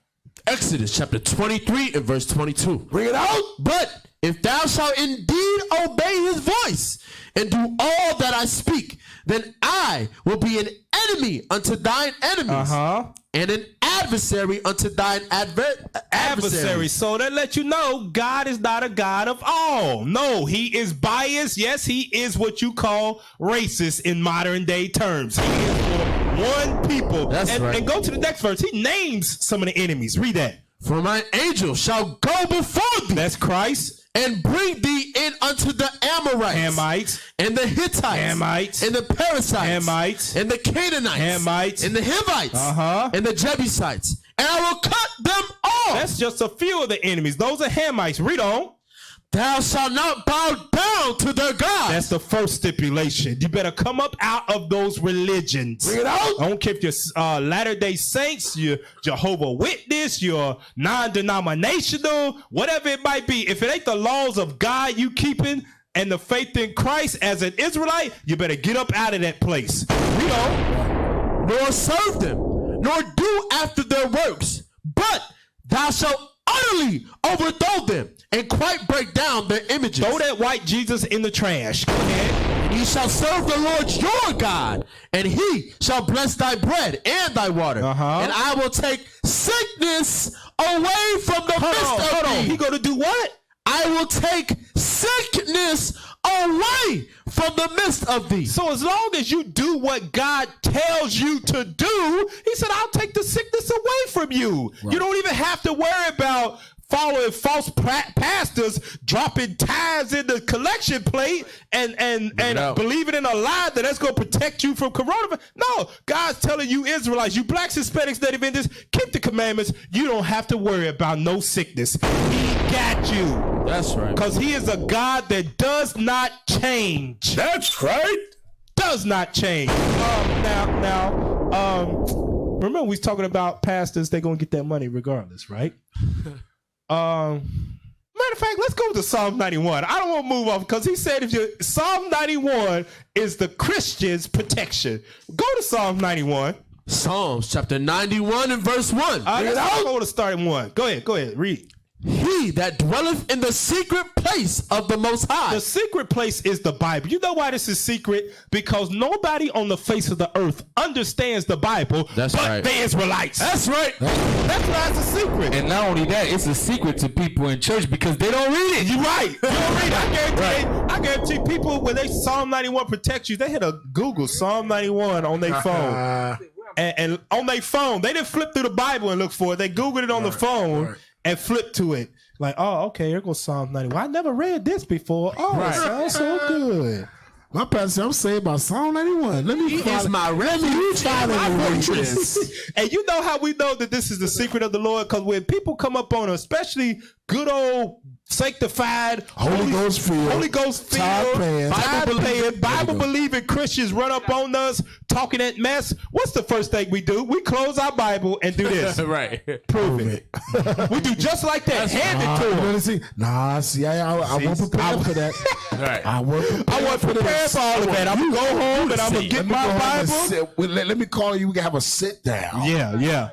Exodus chapter 23 and verse 22. Bring it out. But if thou shalt indeed obey his voice and do all that I speak, then I will be an enemy unto thine enemies and an adversary unto thine adversaries. So that let you know God is not a God of all. No, he is biased. Yes, he is what you call racist in modern day terms. He is for one people. That's right. And go to the next verse. He names some of the enemies. Read that. For my angel shall go before thee. That's Christ. And bring thee in unto the Amorites, Hamites, and the Hittites, Hamites, and the Perizzites, Hamites, and the Canaanites, Hamites, and the Hivites, and the Jebusites, and I will cut them off. That's just a few of the enemies. Those are Hamites. Read on. Thou shalt not bow down to their gods. That's the first stipulation. You better come up out of those religions. Bring it out. I don't care if you're Latter-day Saints, you're Jehovah Witness, you're non-denominational, whatever it might be. If it ain't the laws of God you keeping and the faith in Christ as an Israelite, you better get up out of that place. Read on. Nor serve them, nor do after their works, but thou shalt utterly overthrow them and quite break down their images. Throw that white Jesus in the trash. Go ahead. Ye shall serve the Lord your God, and he shall bless thy bread and thy water. And I will take sickness away from the midst of thee. He gonna do what? I will take sickness away from the midst of thee. So as long as you do what God tells you to do, he said, I'll take the sickness away from you. Right. You don't even have to worry about following false pastors, dropping tithes in the collection plate and believing in a lie that's going to protect you from coronavirus. No, God's telling you Israelites, you blacks, Hispanics, Native Indians, keep the commandments. You don't have to worry about no sickness. He got you. That's right. Because he is a God that does not change. That's right. Does not change. Remember we was talking about pastors, they're going to get that money regardless, right? Matter of fact, let's go to Psalm 91. I don't want to move off because he said Psalm 91 is the Christian's protection. Go to Psalm 91. Psalms chapter 91 and verse 1. I'll go to start 1. Go ahead, read. He that dwelleth in the secret place of the Most High. The secret place is the Bible. You know why this is secret? Because nobody on the face of the earth understands the Bible but the Israelites. That's right. That's why it's a secret. And not only that, it's a secret to people in church because they don't read it. You're right. You don't read it. I guarantee people, when they Psalm 91 protects you, they hit a Google Psalm 91 on their phone. And on their phone, they didn't flip through the Bible and look for it. They Googled it on the phone and flipped to it. Like, oh, okay, here goes Psalm 91. I never read this before. Oh, it sounds so good. My pastor, I'm saying about Psalm 91. Let me find my fortress. And you know how we know that this is the secret of the Lord? Because when people come up on, especially good old sanctified, Holy Ghost filled, Bible believing Christians run up on us talking that mess. What's the first thing we do? We close our Bible and do this. Right. Prove it. We do just like that. Hand it to them. I wasn't prepared for that. Right. I wasn't prepared for all of that. I'm going to go home and I'm going to get my Bible. Let me call you. We can have a sit down. Yeah.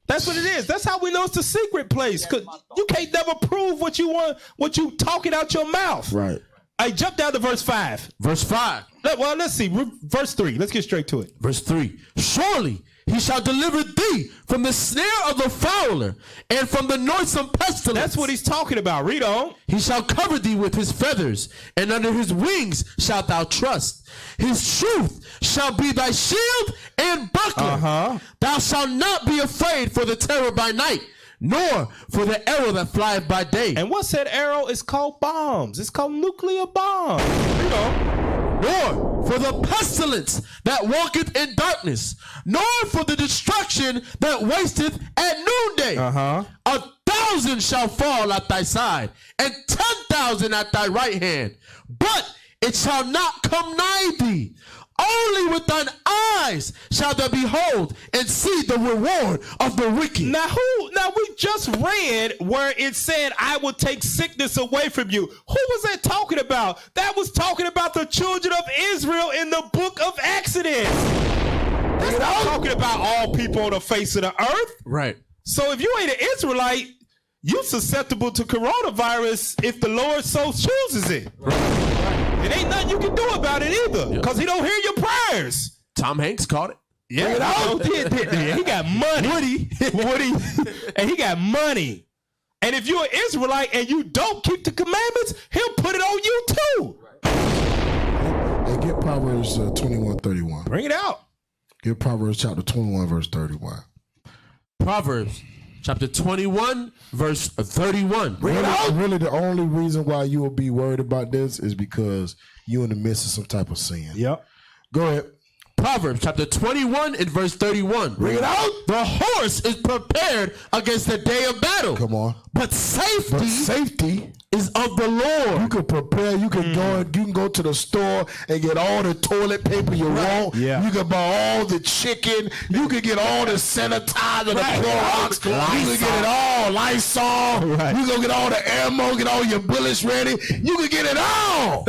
That's what it is. That's how we know it's the secret place. Because you can't never prove what you want, what you talking out your mouth. Right. I jump down to verse 5. Verse 5. Well, let's see. Verse 3. Let's get straight to it. Verse 3. Surely he shall deliver thee from the snare of the fowler and from the noisome pestilence. That's what he's talking about. Read on. He shall cover thee with his feathers, and under his wings shalt thou trust. His truth shall be thy shield and buckler. Thou shalt not be afraid for the terror by night, nor for the arrow that flieth by day. And what's that arrow? It's called bombs. It's called nuclear bombs. Read on. Nor for the pestilence that walketh in darkness, nor for the destruction that wasteth at noonday. 1,000 shall fall at thy side, and 10,000 at thy right hand, but it shall not come nigh thee. Only with thine eyes shall thou behold and see the reward of the wicked. Now we just read where it said, I will take sickness away from you. Who was that talking about? That was talking about the children of Israel in the book of Exodus. That's not talking about all people on the face of the earth. Right. So if you ain't an Israelite, you susceptible to coronavirus if the Lord so chooses it. It ain't nothing you can do about it either, because he don't hear your prayers. Tom Hanks caught it. Yeah, he got money. Woody. And he got money. And if you're an Israelite and you don't keep the commandments, he'll put it on you too. Hey, get Proverbs 21:31. Bring it out. Get Proverbs chapter 21, verse 31. Proverbs chapter 21, verse 31. Really, the only reason why you will be worried about this is because you're in the midst of some type of sin. Yep. Go ahead. Proverbs chapter 21 and verse 31. Bring it out. The horse is prepared against the day of battle. Come on. But safety, But safety, is of the Lord. you can prepare. You can go to the store and get all the toilet paper you want. Yeah. You can buy all the chicken. You can get all the sanitizer, the Clorox. You can get it all. Lysol. Right. You can get all the ammo. Get all your bullets ready. You can get it all.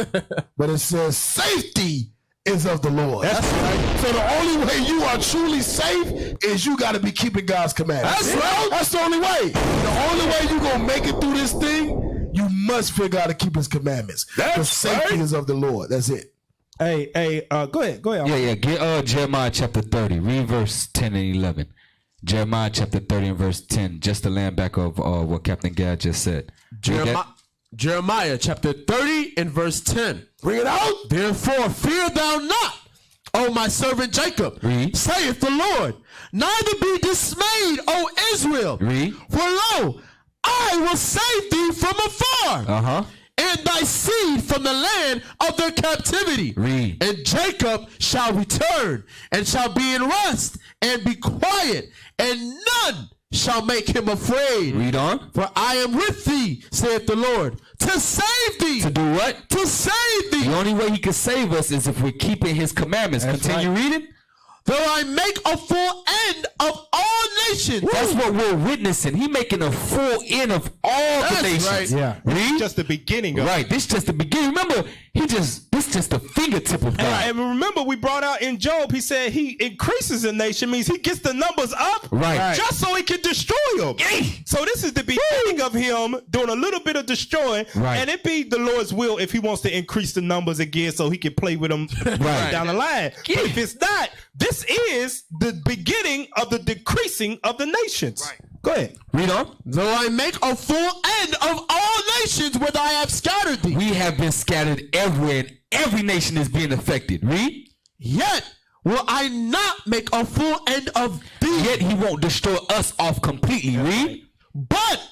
But it says safety is of the Lord. That's right. So the only way you are truly safe is you got to be keeping God's commandments. That's right. That's the only way. The only way you gonna make it through this thing, you must figure out to keep His commandments. The safety is of the Lord. That's it. Hey, go ahead. Yeah. Get Jeremiah chapter 30. Read verse 10 and 11. Jeremiah chapter 30 and verse 10. Just to land back of what Captain Gad just said. Jeremiah chapter 30 and verse 10. Bring it out. Therefore, fear thou not, O my servant Jacob, Read. saith the Lord. Neither be dismayed, O Israel. Read. For lo, I will save thee from afar, and thy seed from the land of their captivity. Read. And Jacob shall return, and shall be in rest, and be quiet, and none shall make him afraid. Read on. For I am with thee, saith the Lord, to save thee. To do what? To save thee. The only way he can save us is if we're keeping his commandments. Continue reading. Though I make a full end of all nations. That's what we're witnessing. He making a full end of all the nations. right. Yeah. Read. Just the beginning of Right. This just the beginning. Remember, this just the fingertip of God. And remember, we brought out in Job, he said he increases a nation, means he gets the numbers up, Right. just so he can destroy them. So this is the beginning of him doing a little bit of destroying, Right. and it be the Lord's will if he wants to increase the numbers again so he can play with them down the line. But if it's not, this is the beginning of the decreasing of the nations. Right. Go ahead. Read on. Though I make a full end of all nations whither I have scattered thee. We have been scattered everywhere, and every nation is being affected. Read. Yet will I not make a full end of thee. Yet he won't destroy us off completely. Read. But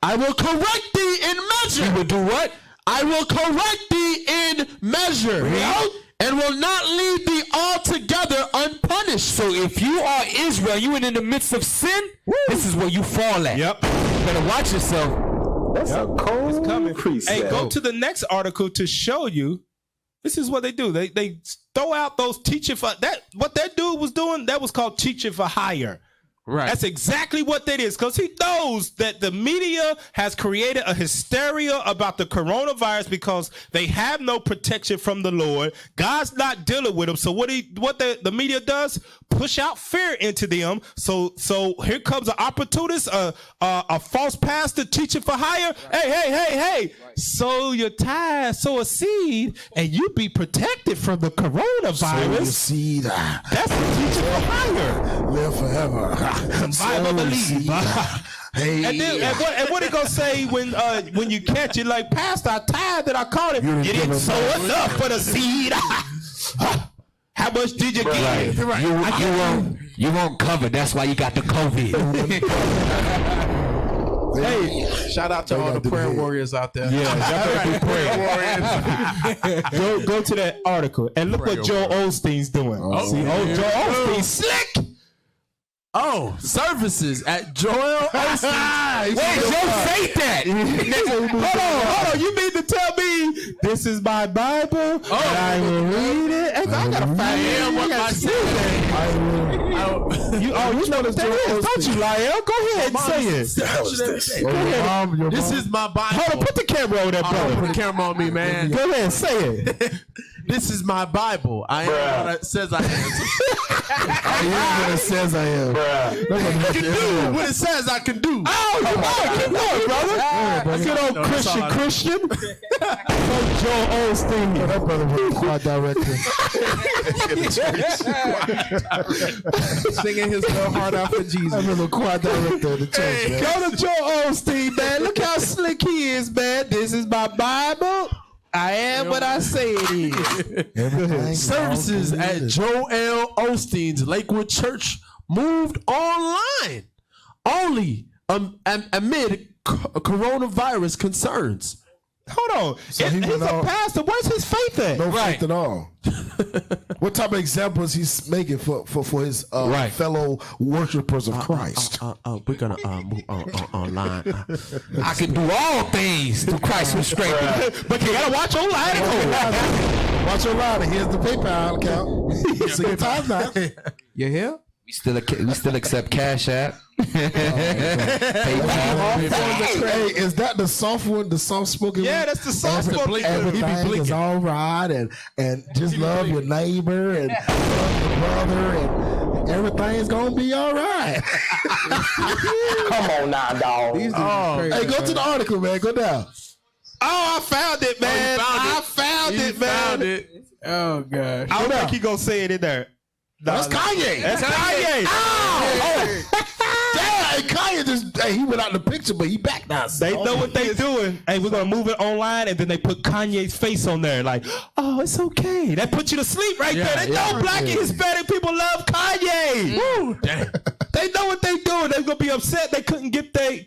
I will correct thee in measure. He will do what? I will correct thee in measure. Read. And will not leave thee altogether unpunished. So if you are Israel, you in the midst of sin, this is where you fall at. Yep. You better watch yourself. That's a cold precept. Hey, go to the next article to show you. This is what they do. They throw out those teaching for that. What that dude was doing, that was called teaching for hire. Right. That's exactly what that is, because he knows that the media has created a hysteria about the coronavirus because they have no protection from the Lord. God's not dealing with them. So what the media does, push out fear into them. So here comes an opportunist, a false pastor teaching for hire. Hey. Sow your tithe, sow a seed, and you be protected from the coronavirus. You see that. That's the teaching for hire. Live forever. Bible believe. Hey. And what it gonna say when you catch it? Like, Pastor, I tithe that I caught it. You You didn't didn't give sow enough. enough for the seed. How much did you give? You won't cover. That's why you got the COVID. Hey, shout out to all the prayer warriors out there. Go to that article and look what Joel Osteen's doing. See, Joel Osteen slick. Oh, services at Joel Osteen. Wait, don't say that. Hold on. You mean to tell me this is my Bible and I will read it? I gotta find You know what that is, don't you, Lyle? Go ahead and say it. This is my Bible. Hold on, put the camera on that, brother. Put the camera on me, man. Go ahead, say it. This is my Bible. I am what it says I am. I am what it says I am. I can do what it says I can do. Keep going, brother. Good old Christian. Joel Osteen. That brother was a choir director. Singing his little heart out for Jesus. That was a choir director of the church, man. Go to Joel Osteen, man. Look how slick he is, man. This is my Bible. I am what I say it is. Services at Joel Osteen's Lakewood Church moved online only amid coronavirus concerns. Hold on. So he He's went a on- pastor. Where's his faith at? No faith at all. What type of examples he's making for his fellow worshipers of Christ? We're gonna move on online. I can do all things through Christ who strengthens me. But you gotta watch online. Watch your line. Here's the PayPal account. See your time now. You hear? We still accept Cash App. Hey, is that the soft one? The soft spoken? Yeah, that's the soft spoken. Everything is all right, and just love your neighbor and love your brother, and everything's gonna be all right. Come on now, dog. These dudes are crazy, Hey, go to the article, man. Go down. Oh, I found it, man. I found it, man. Oh gosh. I don't think he gonna say it in there. That's Kanye. That's Kanye. Damn, Kanye just he went out in the picture, but he back now. They know what they doing. Hey, we're gonna move it online, and then they put Kanye's face on there, like, oh, it's okay. That puts you to sleep right there. They know black and Hispanic people love Kanye. Woo. They know what they doing. They're gonna be upset they couldn't get their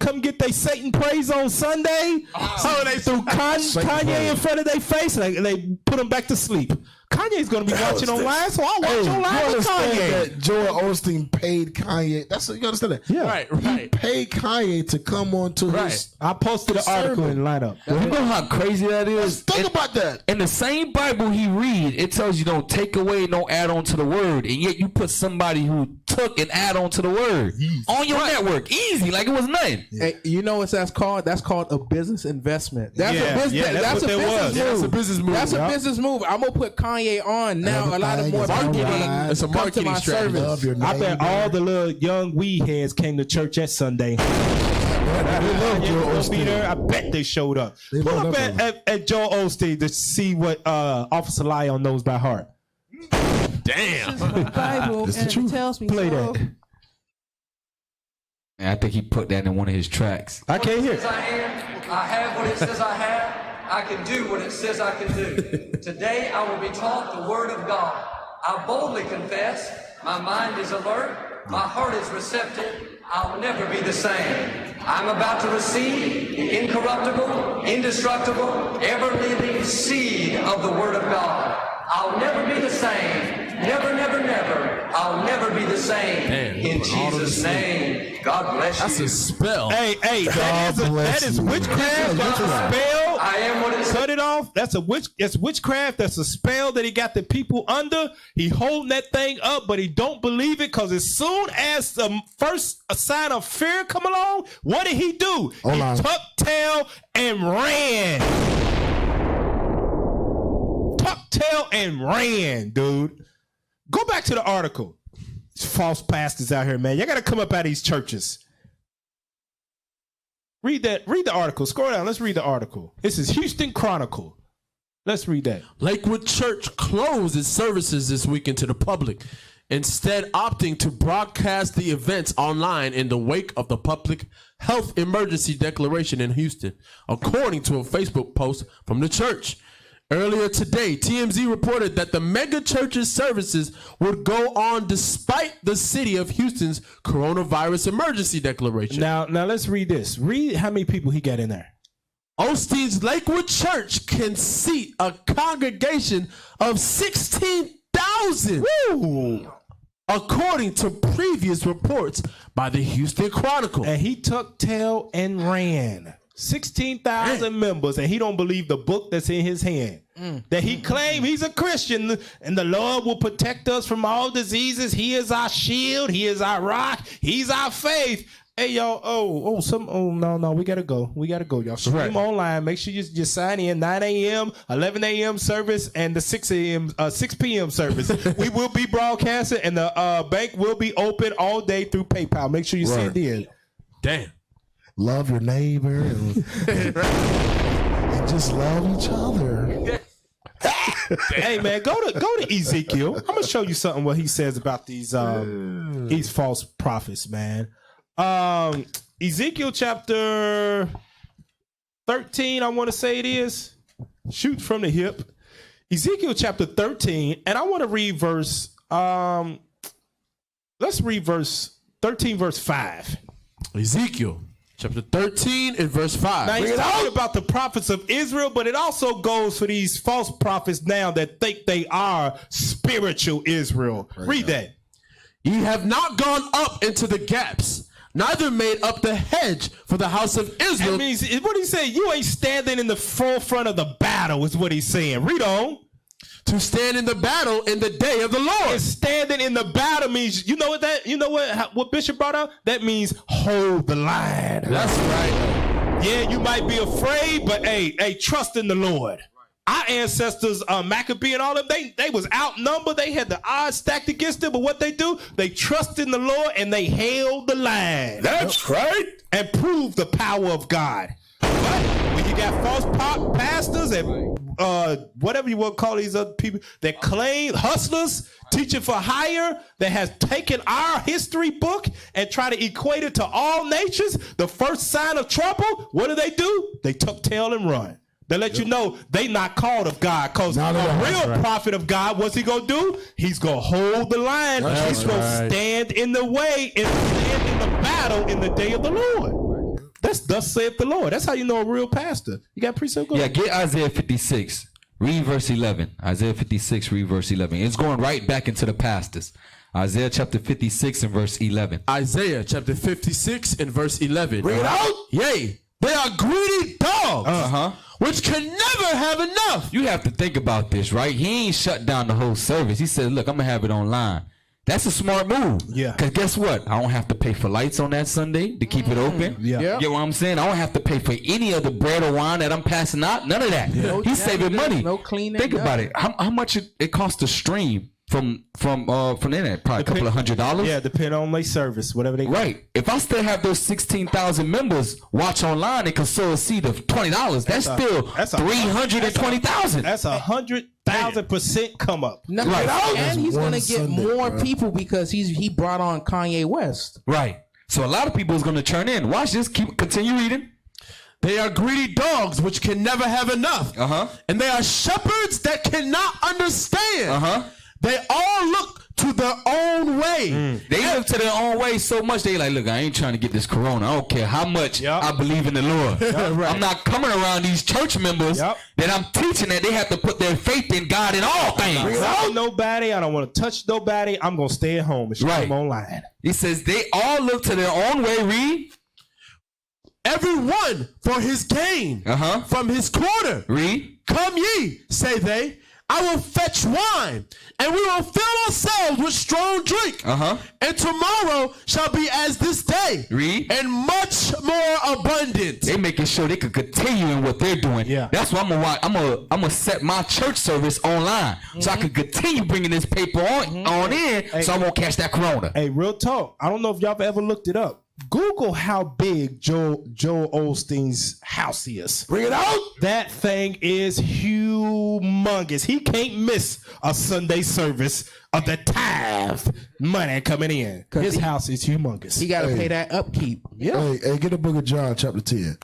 Satan praise on Sunday. So they threw Kanye in front of their face, and they put him back to sleep. Kanye's gonna be watching online, so I'll watch online with Kanye. That Joel Osteen paid Kanye. That's what you understand that. Yeah. Right. He paid Kanye to come on to his. I posted an article in lineup. You know how crazy that is? Think about that. In the same Bible he read, it tells you don't take away, don't add on to the word, and yet you put somebody who took and add on to the word on your network, easy, like it was nothing. Hey, you know what that's called? That's called a business investment. That's Yeah, a business. yeah, that's what that was. That's a business move. That's a business move. I'm gonna put Kanye on now. A lot of more Everything people is alright. It's a come to marketing my strategy. service. Love your I bet neighbor. all the little young weed heads came to church that Sunday. They love Yeah, Joel gonna be there. Osteen. I bet they showed up. They Pull love up that at Joel Osteen to see what Officer Lyon knows by heart. Bible It's the and truth. it tells me Play so. that. And I think he put that in one of his tracks. I can't hear. I am. I have what it says I have. I can do what it says I can do. Today I will be taught the word of God. I boldly confess. My mind is alert. My heart is receptive. I'll never be the same. I'm about to receive the incorruptible, indestructible, ever-living seed of the word of God. I'll never be the same. Never, never, never. I'll never be the same. In Jesus' name. God bless That's you. a spell. Hey, that bless is you. witchcraft. That's a spell. I am what it says. Cut it off. That's witchcraft. That's a spell that he got the people under. He holding that thing up, but he don't believe it because as soon as the first sign of fear come along, what did he do? Hold He on. tucked tail and ran. Tucked tail and ran, dude. Go back to the article. These false pastors out here, man. Y'all got to come up out of these churches. Read the article. Scroll down. Let's read the article. This is Houston Chronicle. Let's read that. Lakewood Church closed its services this weekend to the public, instead opting to broadcast the events online in the wake of the public health emergency declaration in Houston, according to a Facebook post from the church. Earlier today, TMZ reported that the mega church's services would go on despite the city of Houston's coronavirus emergency declaration. Now let's read this. Read how many people he got in there. Osteen's Lakewood Church can seat a congregation of 16,000. Woo! According to previous reports by the Houston Chronicle. And he tucked tail and ran. 16,000 members, and he don't believe the book that's in his hand. That he claimed he's a Christian, and the Lord will protect us from all diseases. He is our shield. He is our rock. He's our faith. Hey, y'all. No, we gotta go. Y'all stream online. Make sure you just sign in. 9 a.m., 11 a.m. service, and the 6 p.m. service. We will be broadcasting, and the bank will be open all day through PayPal. Make sure you send in. Damn. Love your neighbor and just love each other. Hey man, go to Ezekiel. I'm gonna show you something what he says about these false prophets, man. Ezekiel chapter 13, I want to say it is. Shoot from the hip. Ezekiel chapter 13, and I want to read verse. Let's read verse 13, verse 5. Ezekiel chapter 13 and verse 5. Now he's talking about the prophets of Israel, but it also goes for these false prophets now that think they are spiritual Israel. Read that. Ye have not gone up into the gaps, neither made up the hedge for the house of Israel. That means, what he's saying, you ain't standing in the forefront of the battle is what he's saying. Read on. To stand in the battle in the day of the Lord. And standing in the battle means, what Bishop brought up? That means hold the line. That's right. Yeah, you might be afraid, but hey, trust in the Lord. Our ancestors, Maccabee and all of them, they was outnumbered. They had the odds stacked against them, but what they do, they trust in the Lord and they held the line. That's right. And proved the power of God. But when you got false pastors and whatever you want to call these other people that claim hustlers, teaching for hire, that has taken our history book and try to equate it to all nations, the first sign of trouble, what do? They tuck tail and run. They let you know they not called of God, because a real prophet of God, what's he gonna do? He's gonna hold the line. He's gonna stand in the way and stand in the battle in the day of the Lord. That's thus saith the Lord. That's how you know a real pastor. You got precept? Yeah, get Isaiah 56. Read verse 11. Isaiah 56, read verse 11. It's going right back into the pastors. Isaiah chapter 56 and verse 11. Isaiah chapter 56 and verse 11. Bring it out. Yea, they are greedy dogs, which can never have enough. You have to think about this, right? He ain't shut down the whole service. He said, look, I'm going to have it online. That's a smart move. Yeah. Because guess what? I don't have to pay for lights on that Sunday to keep it open. Yeah. You get what I'm saying? I don't have to pay for any of the bread or wine that I'm passing out. None of that. Yeah. He's saving money. No cleaning. Think about it. How much it costs to stream from the internet? Probably a couple of $100. Yeah, depending on their service, whatever they got. Right. If I still have those 16,000 members watch online and can sow a seed of $20, that's still $320,000. That's 100,000% come up. No, right. And he's gonna get more people because he brought on Kanye West. Right. So a lot of people is gonna turn in. Watch this. Continue reading. They are greedy dogs which can never have enough. And they are shepherds that cannot understand. They all look to their own way. They look to their own way so much, they like, look, I ain't trying to get this corona. I don't care how much I believe in the Lord. Right. I'm not coming around these church members that I'm teaching that they have to put their faith in God in all things. I don't nobody. I don't want to touch nobody. I'm going to stay at home and stream online. He says they all look to their own way. Read. Every one for his gain from his quarter. Read. Come ye, say they. I will fetch wine, and we will fill ourselves with strong drink. And tomorrow shall be as this day. Read. And much more abundant. They making sure they can continue in what they're doing. Yeah. That's why I'm gonna set my church service online so I can continue bringing this paper on in, so I won't catch that corona. Hey, real talk. I don't know if y'all have ever looked it up. Google how big Joel Osteen's house is. Bring it out. That thing is humongous. He can't miss a Sunday service of the tithe money coming in. His house is humongous. He got to pay that upkeep. Yeah. Hey, get the book of John, chapter 10.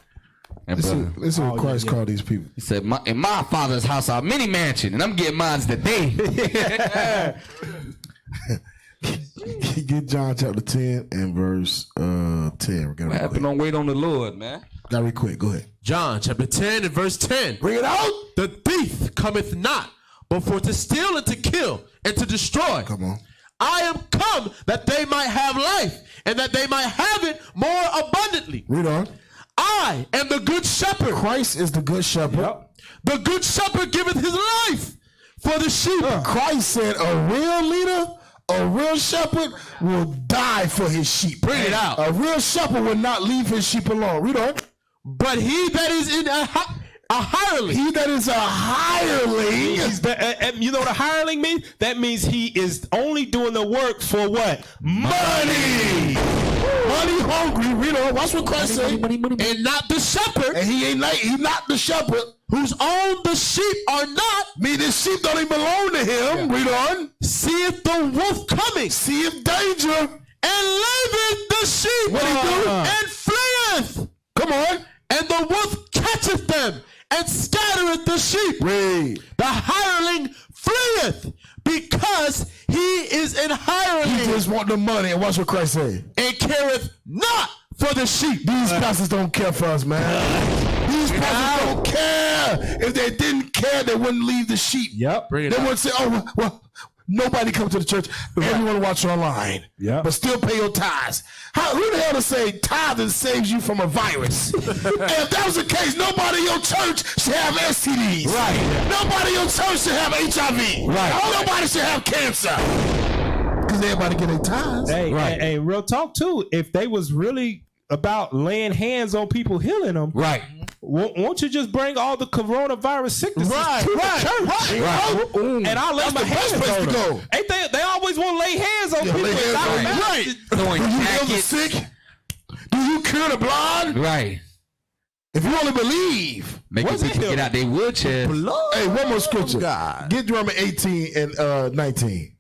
Listen what Christ called these people. He said, in my father's house are many mansions, and I'm getting mine today. Get John chapter 10 and verse 10. What happened? Don't wait on the Lord, man. Gotta be quick. Go ahead. John chapter 10 and verse 10. Bring it out. The thief cometh not, but for to steal and to kill and to destroy. Come on. I am come that they might have life, and that they might have it more abundantly. Read on. I am the good shepherd. Christ is the good shepherd. Yep. The good shepherd giveth his life for the sheep. Christ said a real leader, a real shepherd will die for his sheep. Bring it out. A real shepherd will not leave his sheep alone. Read on. But he that is in a hireling. He that is a hireling. You know what a hireling means? That means he is only doing the work for what? Money. Money hungry. Read on. Watch what Christ said. And not the shepherd. And he not the shepherd. Whose own the sheep are not. Mean the sheep don't even belong to him. Yeah. Read on. Seeth the wolf coming. Seeth danger. And leaveth the sheep. What he do? And fleeth. Come on. And the wolf catcheth them and scattereth the sheep. Read. The hireling fleeth because he is an hireling. He just want the money. And watch what Christ said. And careth not for the sheep. These pastors don't care for us, man. These pastors don't care. If they didn't care, they wouldn't leave the sheep. Yep. They wouldn't say, "Oh, well, nobody come to the church. Everyone watch online. Yeah. But still pay your tithes." Who the hell to say tithing saves you from a virus? If that was the case, nobody in your church should have STDs. Right. Nobody in your church should have HIV. Right. Nobody should have cancer. Because everybody get their tithes. Hey, real talk too. If they was really about laying hands on people, healing them, Right. Won't you just bring all the coronavirus sicknesses to Right. the church? And I'll lay That's my the best hands place on to them. go. Ain't they always want to lay hands on people. lay hands on you. Right. Throwing Do you heal the jackets. sick? Do you cure the blind? Right. If you only believe. Making What's people that get out their wheelchair. Hey, one more scripture. God. Get Deuteronomy 18 and 19.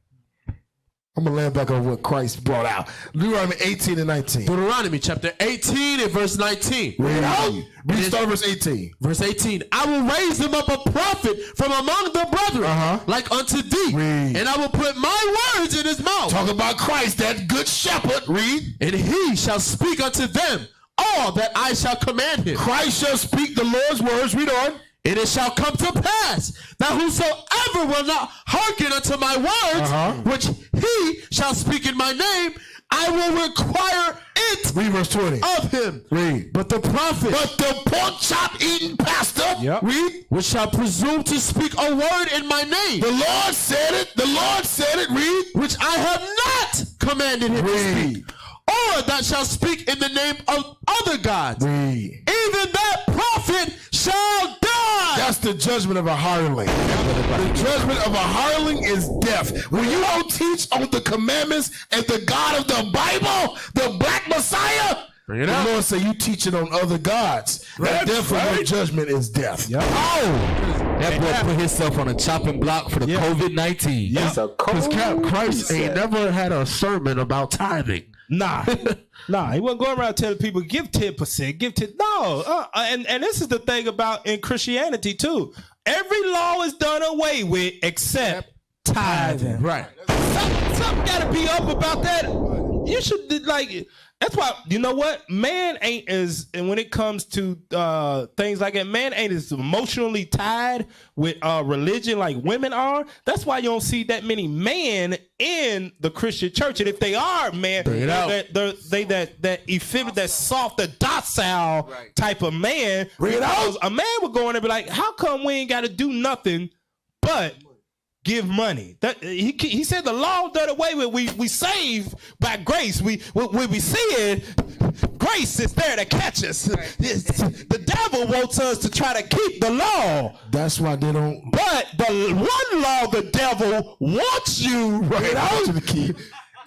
I'm going to land back on what Christ brought out. Deuteronomy 18 and 19. Deuteronomy chapter 18 and verse 19. Read start verse 18. Verse 18. I will raise him up a prophet from among the brethren, like unto thee. Read. And I will put my words in his mouth. Talk about Christ, that good shepherd. Read. And he shall speak unto them all that I shall command him. Christ shall speak the Lord's words. Read on. And it shall come to pass that whosoever will not hearken unto my words, which he shall speak in my name, I will require it Read verse 20. of him. Read. But the prophet, But the pork chop eating pastor. Yep. Read. which shall presume to speak a word in my name, The Lord said it. The Lord said it. Read. which I have not commanded him to Read. speak, or that shall speak in the name of other gods, Read. even that prophet shall die. That's the judgment of a hireling. The judgment of a hireling is death. When you don't teach on the commandments and the God of the Bible, the black Messiah, Bring it the out. Lord say you teaching on other gods. And therefore your judgment is death. That boy put himself on a chopping block for the COVID-19. It's a cold Christ ain't never had a sermon about tithing. Nah, he wasn't going around telling people give 10%, give 10. No, and this is the thing about in Christianity too. Every law is done away with except tithing. Right. Something got to be up about that. You should like. That's why, you know what? Man ain't as, and when it comes to things like that, man ain't as emotionally tied with religion like women are. That's why you don't see that many men in the Christian church. And if they are, man, that effeminate, that soft, the docile type of man. Because a man would go in there and be like, how come we ain't got to do nothing but give money? That he said the law done away with. We saved by grace. We see it. Grace is there to catch us. The devil wants us to try to keep the law. That's why they don't. But the one law the devil wants you To keep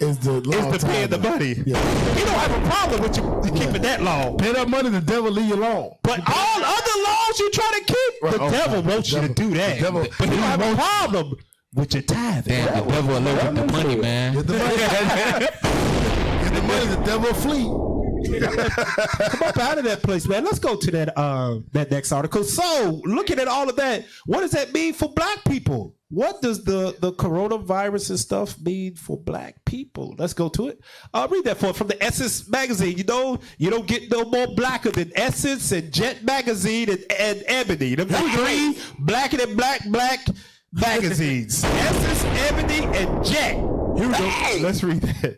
is the law is to pay the money. Yeah. He don't have a problem with you keeping that law. Pay that money, the devil leave you alone. But all other laws you try to keep, the devil wants you to do that. devil- But he don't have a problem with your tithing. Damn, the devil allergic to money, man. Get the money. Get the money, the devil flee. Come up out of that place, man. Let's go to that next article. So, looking at all of that, what does that mean for black people? What does the coronavirus and stuff mean for black people? Let's go to it. Read that for from the Essence magazine. You know, you don't get no more blacker than Essence and Jet magazine and Ebony. The three blacker than black magazines. Essence, Ebony, and Jet. Here we go. Let's read that.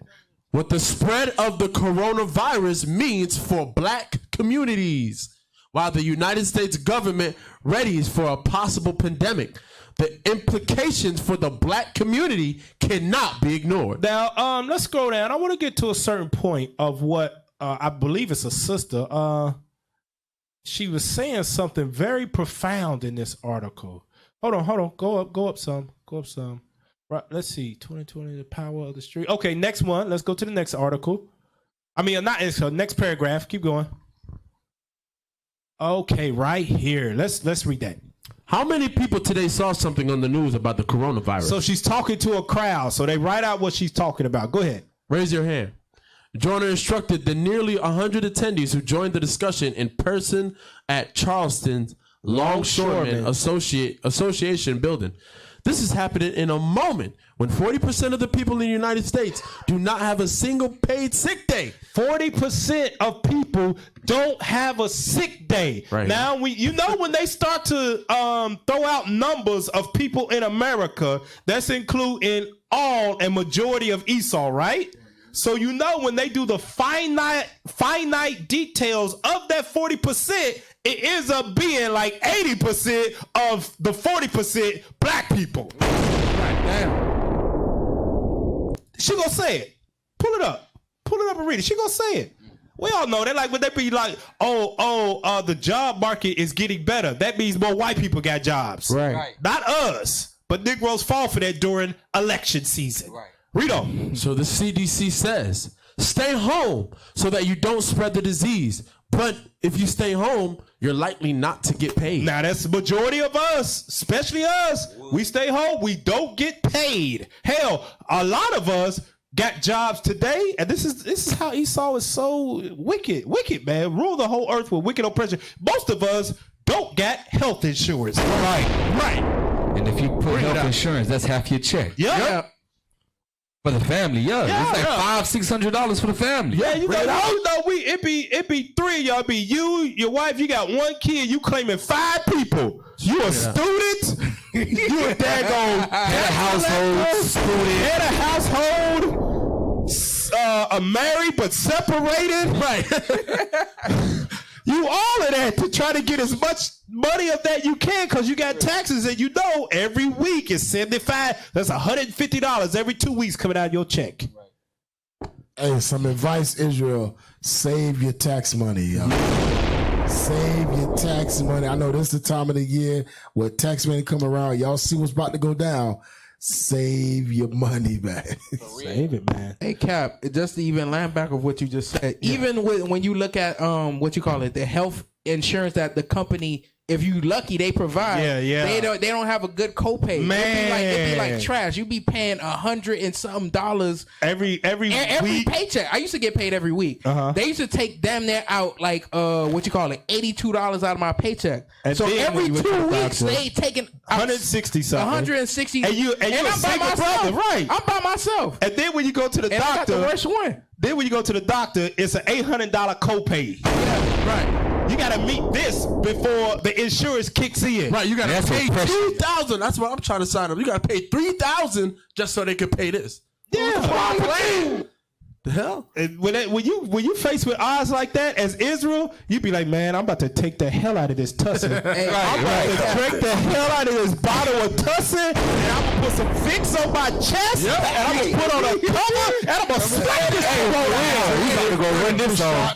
What the spread of the coronavirus means for black communities. While the United States government readies for a possible pandemic, the implications for the black community cannot be ignored. Now, let's scroll down. I want to get to a certain point of what I believe it's a sister. She was saying something very profound in this article. Hold on. Go up some. Right, let's see. 2020, the power of the street. Okay, next one. Let's go to the next article. I mean, not next paragraph. Keep going. Okay, right here. Let's read that. How many people today saw something on the news about the coronavirus? So she's talking to a crowd. So they write out what she's talking about. Go ahead. Raise your hand. Joyner instructed the nearly 100 attendees who joined the discussion in person at Charleston's Longshoremen Association building This is happening in a moment when 40% of the people in the United States do not have a single paid sick day. 40% of people don't have a sick day. Right. Now, when they start to throw out numbers of people in America, that's including all and majority of Esau, right? So when they do the finite details of that 40%, it ends up being like 80% of the 40% black people. Right, damn. She gonna say it. Pull it up and read it. She gonna say it. We all know that. Like when they be like, the job market is getting better. That means more white people got jobs. Right. Not us. But Negroes fall for that during election season. Right. Read on. So the CDC says, stay home so that you don't spread the disease. But if you stay home, you're likely not to get paid. Now that's the majority of us, especially us. We stay home. We don't get paid. Hell, a lot of us got jobs today, and this is how Esau is so wicked, man. Rule the whole earth with wicked oppression. Most of us don't got health insurance. Right. And if you put health insurance, that's half your check. Yeah. For the family, it's like $500-$600 for the family. Yeah, it be three of y'all. It be you, your wife. You got one kid. You claiming 5 people. You a student. You a daggone Head of household. Married but separated. Right. You all of that to try to get as much money of that you can, because you got taxes, and every week is $75. That's $150 every 2 weeks coming out of your check. Hey, some advice, Israel. Save your tax money, yo. Save your tax money. I know this is the time of the year where tax money come around. Y'all see what's about to go down. Save your money, man. Save it, man. Hey, Cap, just to even land back of what you just said, even when you look at the health insurance that the company, if you lucky, they provide. Yeah. They don't have a good copay. Man, it'd be like trash. You be paying $100 and something every week. paycheck. I used to get paid every week. They used to take damn near out like $82 out of my paycheck. And so every 2 weeks they taking $160 something. 160. And you I'm a single brother, right? I'm by myself. And then when you go to the And I got doctor, the worst one. Then when you go to the doctor, it's an $800 copay. Yeah, right. You gotta meet this before the insurance kicks in. Right, you gotta pay $3,000. That's what I'm trying to sign up. You gotta pay $3,000 just so they can pay this. Yeah. The hell? And when you faced with odds like that as Israel, you be like, man, I'm about to take the hell out of this tussin. I'm about to drink the hell out of this bottle of tussin, and I'm gonna put some Vicks on my chest, and I'm gonna put on a cover, and I'm gonna sweat this thing. We about to go run this on.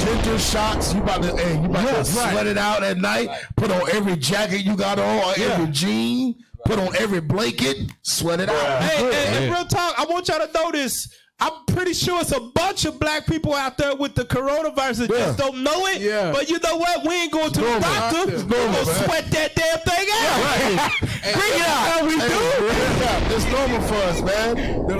Ginger shots. You about to sweat it out at night. Put on every jacket you got on, every jean. Put on every blanket. Sweat it out. Hey, real talk. I want y'all to know this. I'm pretty sure it's a bunch of black people out there with the coronavirus that just don't know it. Yeah. But you know what? We ain't going to the doctor. We're going to sweat that damn thing out. Bring it out. How we do. It's normal for us, man. We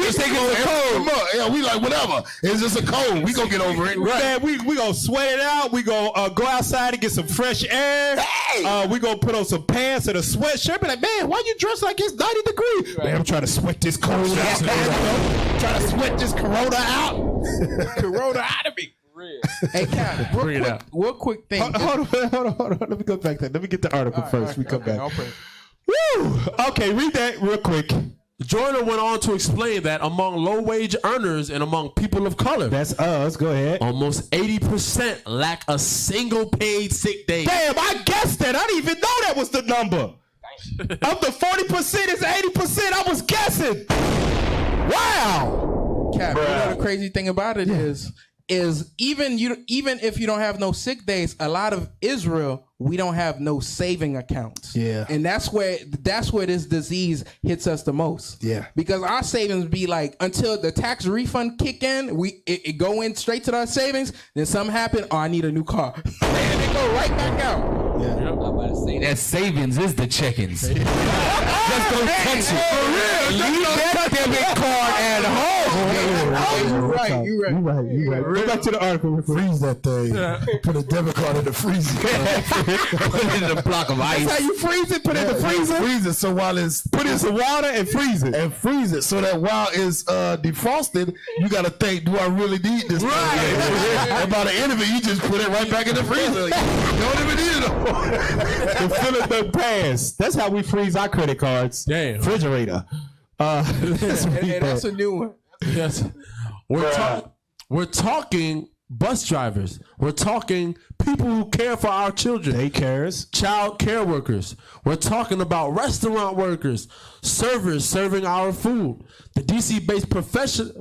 just think it's a cold. Yeah, we like, whatever. It's just a cold. We going to get over it. Right. Man, we going to sweat it out. We going to go outside and get some fresh air. We going to put on some pants and a sweatshirt. Be like, man, why you dressed like it's 90 degrees? Right. Man, I'm trying to sweat this cold out. Trying to sweat this corona out. Corona out of me. Hey, Cap, real quick thing. Hold on. Let me go back there. Let me get the article first. We come back. Woo! Okay, read that real quick. Joyner went on to explain that among low-wage earners and among people of color, that's us. Go ahead. Almost 80% lack a single paid sick day. Damn, I guessed that. I didn't even know that was the number. Of the 40% is 80%. I was guessing. Wow. Cap, you know the crazy thing about it is even if you don't have no sick days, a lot of Israel, we don't have no saving accounts. Yeah. And that's where this disease hits us the most. Yeah. Because our savings be like, until the tax refund kick in, it go in straight to our savings, then something happen, I need a new car. And it go right back out. Yeah. I'm about to say that savings is the check-ins. Just don't touch it. For real. Leave that debit card at home. right. You right. Go back to the article. Freeze that thing. Put a debit card in the freezer. Put it in a block of ice. That's how you freeze it. Put it in the freezer. Freeze it so while it's Put in some water and freeze it. and freeze it so that while it's defrosted, you got to think, do I really need this? Right. And by the end of it, you just put it right back in the freezer. You don't even need it no more. The Philip pass. That's how we freeze our credit cards. Damn. Refrigerator. Let's read And that's a new one. Yes. We're talking bus drivers. We're talking people who care for our children. Daycares. Child care workers. We're talking about restaurant workers, servers serving our food. The DC-based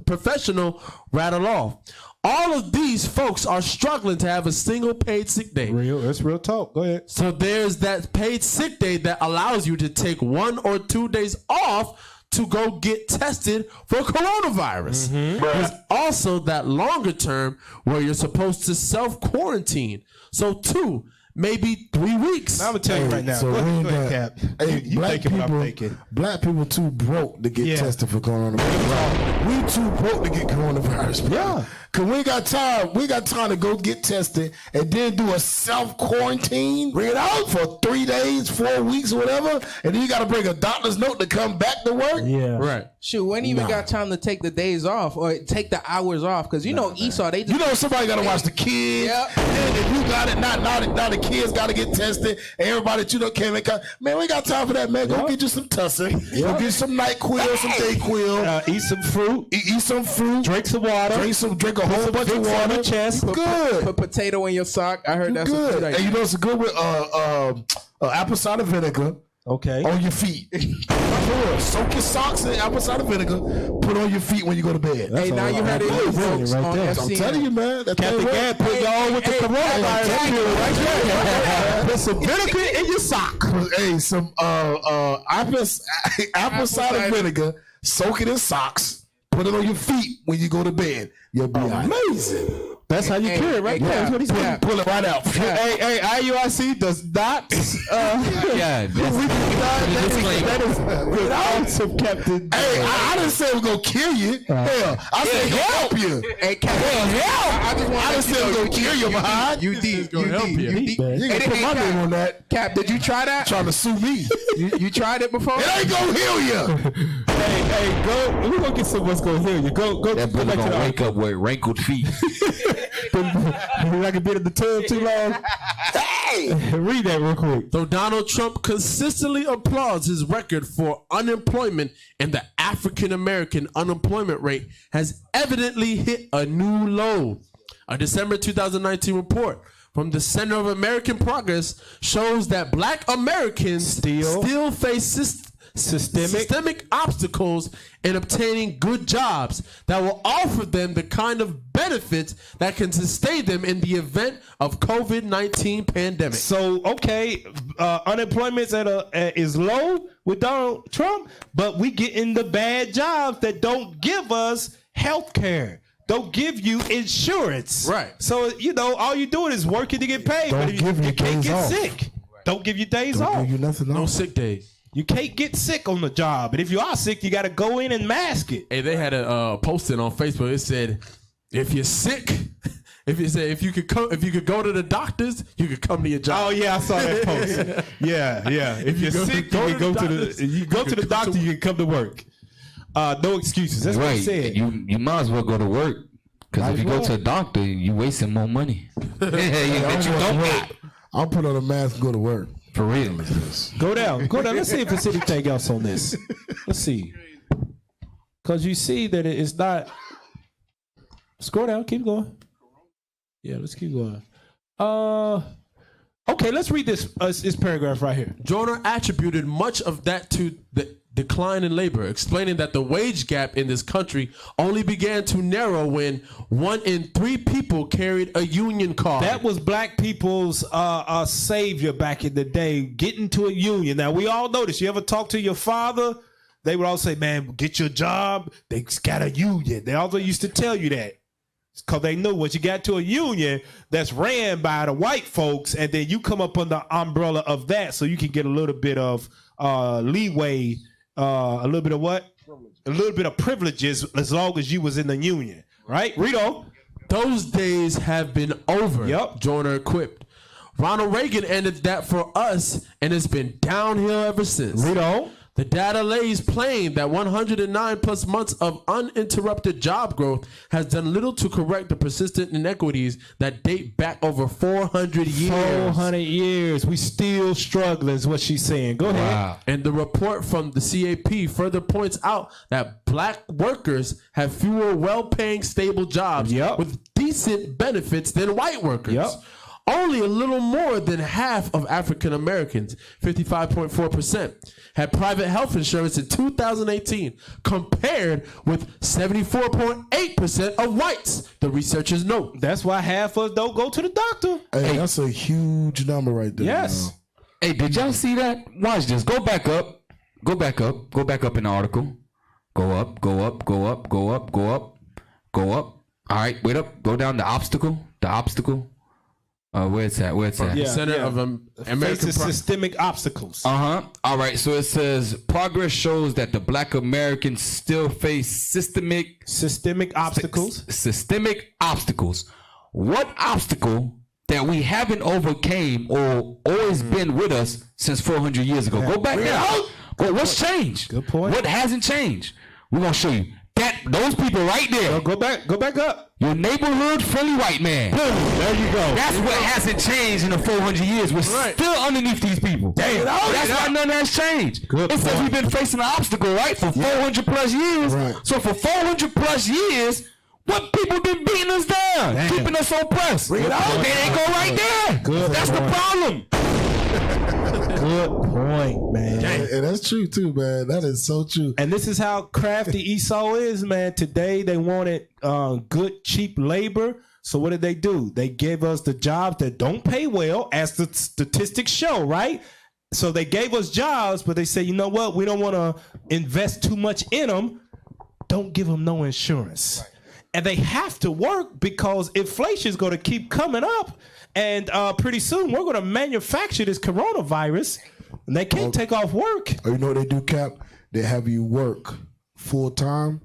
professional rattled off. All of these folks are struggling to have a single paid sick day. That's real talk. Go ahead. So there's that paid sick day that allows you to take 1 or 2 days off to go get tested for coronavirus. There's also that longer term where you're supposed to self-quarantine. So 2, maybe 3 weeks. I'm gonna tell you right now. So Go we ain't ahead, got- Cap. Hey, You thinking what I'm thinking? black people too broke to get Yeah. tested for coronavirus. We too broke to get coronavirus. Bro. Yeah. Cause we ain't got time. We got time to go get tested and then do a self quarantine. Bring it out for 3 days, 4 weeks, or whatever, and then you got to bring a doctor's note to come back to work. Yeah. Right. Shoot, we ain't even got time to take the days off or take the hours off because you know Esau they just You know somebody got to watch the kids. Yep. And if you got it, now the kids got to get tested. And everybody that you know can't make up. Man, we ain't got time for that, man. Go get you some Tussin. Go get some NyQuil, some DayQuil. Eat some fruit. Eat some fruit. Drink some water. Drink a whole bunch of Vicks on water. your chest. Good. put potato in your sock. I heard that's a Good. good And idea. you know it's good with apple cider vinegar Okay. on your feet. Soak your socks in apple cider vinegar. Put on your feet when you go to bed. Hey, now you heard it here, folks, right on there. I'm FCN. telling you, man. That Captain thing Gad works. put y'all with the coronavirus. Hey, Right there. Put some vinegar in your sock. Hey, some apple cider vinegar. Soak it in socks. Put it on your feet when you go to bed. You'll be amazing. That's how you cure it, right? hey, Yeah, that's what he's saying. Pull it right out. Hey, IUIC does not. Yeah, That is without some Captain. Hey, I didn't say it was gonna kill you. Hell, I said help you. Hey, Captain, I didn't say it was gonna kill you behind. You did. gonna help you. You can put my name on that. Cap, did you try that? Trying to sue me. You tried it before? It ain't gonna heal you. Hey, go. We're gonna get some what's gonna heal you. Go that brother back to gonna the wake up with wrinkled feet. I can be in the tub too long. Hey, read that real quick. So Donald Trump consistently applauds his record for unemployment, and the African American unemployment rate has evidently hit a new low. A December 2019 report from the Center of American Progress shows that Black Americans still face systemic obstacles in obtaining good jobs that will offer them the kind of benefits that can sustain them in the event of COVID-19 pandemic. So okay, unemployment is low with Donald Trump, but we getting the bad jobs that don't give us health care. Don't give you insurance. Right. So, you know, all you're doing is working to get paid. Don't but if give you you can't days get off. sick. Don't give you days Don't off. give you nothing No else. sick days. You can't get sick on the job. And if you are sick, you got to go in and mask it. Hey, they had a posting on Facebook. It said, "If you're sick, if you could go to the doctors, you could come to your job." Oh yeah, I saw that post. yeah. If you're sick, you can go to the doctor. You can come to work. No excuses. That's what I Right. said. You might as well go to work. Because if you go to a doctor, you wasting more money. that you don't got. I'll put on a mask and go to work. For real. Go down. Let's see if there's anything else on this. Let's see. Because you see that it's not. Scroll down. Keep going. Yeah, let's keep going. Okay, let's read this paragraph right here. Joyner attributed much of that to the decline in labor, explaining that the wage gap in this country only began to narrow when 1 in 3 people carried a union card. That was black people's savior back in the day, getting to a union. Now, we all know this. You ever talk to your father? They would all say, man, get your job. They got a union. They also used to tell you that. Because they knew once you got to a union that's ran by the white folks, and then you come up under the umbrella of that, so you can get a little bit of leeway, a little bit of what? A little bit of privileges as long as you was in the union. right? Rito. Those days have been over. Yep. Joyner equipped. Ronald Reagan ended that for us, and it's been downhill ever since. Rito. The data lays plain that 109 plus months of uninterrupted job growth has done little to correct the persistent inequities that date back over 400 years. 400 years. We still struggling is what she's saying. Go ahead. Wow. And the report from the CAP further points out that black workers have fewer well-paying, stable jobs with decent benefits than white workers. Yep. Only a little more than half of African Americans, 55.4%, had private health insurance in 2018, compared with 74.8% of whites, the researchers note. That's why half of us don't go to the doctor. Hey, that's a huge number right there. Yes. Hey, did y'all see that? Watch this. Go back up. Go back up. Go back up in the article. Go up, go up, go up, go up, go up, go up. All right, wait up. Go down the obstacle. The obstacle. Where it's at? Where it's at? Center of American Faces systemic obstacles. All right. So it says progress shows that the black Americans still face systemic obstacles. Systemic obstacles. What obstacle that we haven't overcame or always been with us since 400 years ago? Go back now. Well, what's changed? Good point. What hasn't changed? We're gonna show you that those people right there. Go back up. Your neighborhood friendly white man. There you go. That's what hasn't changed in the 400 years. We're still underneath these people. Damn. That's why nothing has changed. Good it says point. we've been facing an obstacle, right, for 400 plus years. Right. So for 400 plus years, what people been beating us down, keeping us oppressed? They ain't go right there. Good That's point. the problem. Good point, man. And that's true too, man. That is so true. And this is how crafty Esau is, man. Today they wanted good, cheap labor. So what did they do? They gave us the jobs that don't pay well, as the statistics show, right? So they gave us jobs, but they said, you know what? We don't want to invest too much in them. Don't give them no insurance. And they have to work because inflation is going to keep coming up. And pretty soon we're going to manufacture this coronavirus. And they can't take off work. Or you know what they do, Cap? They have you work full time.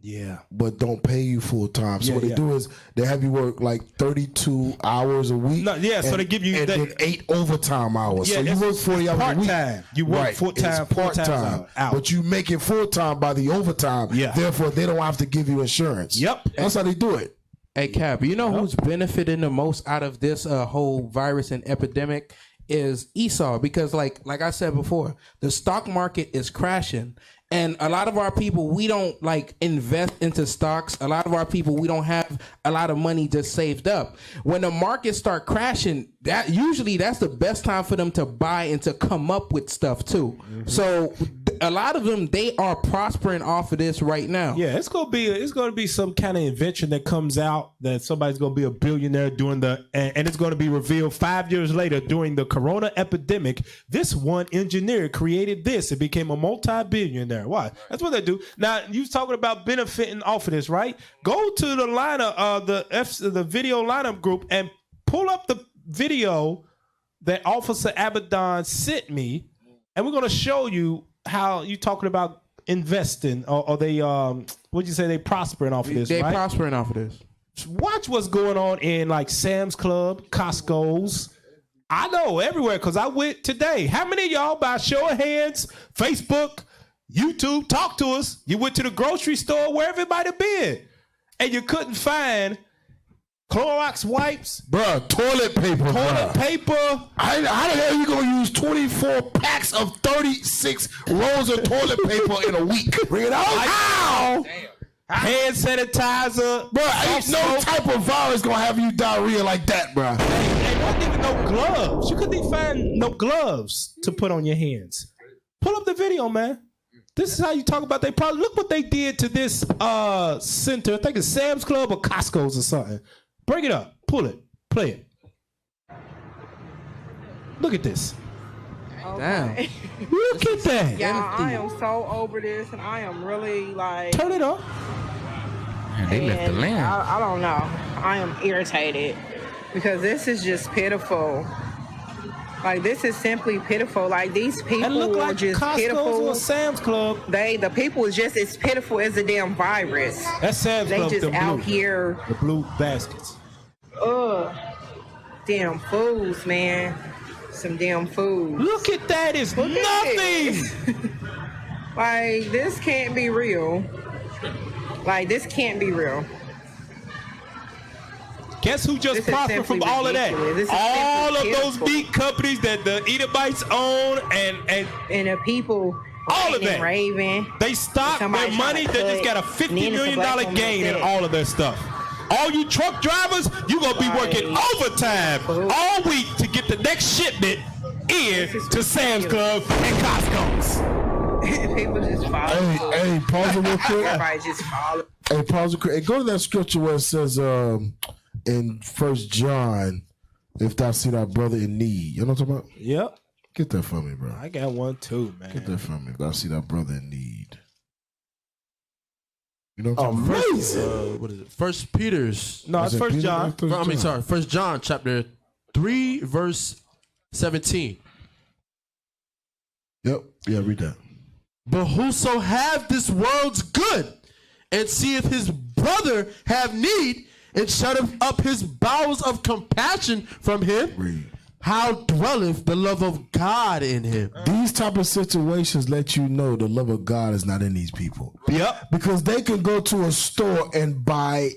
Yeah. But don't pay you full time. So what they do is they have you work like 32 hours a week. So they give you then 8 overtime hours. Yeah, so you work 40 hours a week. Part-time. You work full-time, part-time. out. But you make it full-time by the overtime. Yeah. Therefore, they don't have to give you insurance. Yep. That's how they do it. Hey, Cap, you know who's benefiting the most out of this whole virus and epidemic is Esau, because like I said before, the stock market is crashing. And a lot of our people, we don't like invest into stocks. A lot of our people, we don't have a lot of money just saved up. When the markets start crashing, that's the best time for them to buy and to come up with stuff too. Mm-hmm. So a lot of them, they are prospering off of this right now. Yeah, it's gonna be some kind of invention that comes out that somebody's gonna be a billionaire during and it's gonna be revealed 5 years later during the corona epidemic. This one engineer created this. It became a multi-billionaire. Why? That's what they do. Now you was talking about benefiting off of this, right? Go to the lineup, the video lineup group, and pull up the video that Officer Abaddon sent me, and we're gonna show you how you talking about investing, or they what'd you say, they prospering off of this, They right? prospering off of this. Watch what's going on in like Sam's Club, Costco's. I know everywhere because I went today. How many of y'all, by show of hands, Facebook, YouTube, talk to us? You went to the grocery store where everybody been, and you couldn't find Clorox wipes, Bruh, toilet paper. How the hell you gonna use 24 packs of 36 rolls of toilet paper in a week? Bring it out. How? hand sanitizer. Bro, ain't no type of virus gonna have you diarrhea like that, bro. There wasn't even no gloves. You couldn't even find no gloves to put on your hands. Pull up the video, man. This is how you talk about they probably look what they did to this center. I think it's Sam's Club or Costco's or something. Bring it up. Pull it. Play it. Look at this. Damn. Look at that. Yeah, I am so over this, and I am really like. Turn it up. Man, they left the land. I don't know. I am irritated because this is just pitiful. Like, this is simply pitiful. Like, these people And look are like just Costco's pitiful. or Sam's Club. The people is just as pitiful as the damn virus. That's Sam's They Club. just the blue, out here. The blue baskets. Ugh. Damn fools, man. Some damn fools. Look at that. It's Look at nothing. Like, this can't be real. Like, this can't be real. Guess who just This is profited from simply all of that? ridiculous. This is All of simply those pitiful. meat companies that the Edomites own and And the people all of ranting that. and raving. They stopped Somebody their money. trying to They just cut, got a $50 and then it's a million black woman gain in upset. all of their stuff. All you truck drivers, you gonna be working overtime all week to get the next shipment in to Sam's Club and Costco's. People just follow. Hey, pause it real quick. Everybody just follow. Hey, pause it quick. Hey, go to that scripture where it says in 1 John, if thou see thy brother in need. You know what I'm talking about? Yep. Get that for me, bro. I got one too, man. Get that for me. If thou see thy brother in need. You know what I'm talking about? Amazing. What is it? First Peter's. No, it's it First Peter? John. I mean, sorry. First John chapter 3, verse 17. Yep. Yeah, read that. But whoso have this world's good, and seeth his brother have need, and shutteth up his bowels of compassion from him, Read. how dwelleth the love of God in him? These type of situations let you know the love of God is not in these people. Yep. Because they can go to a store and buy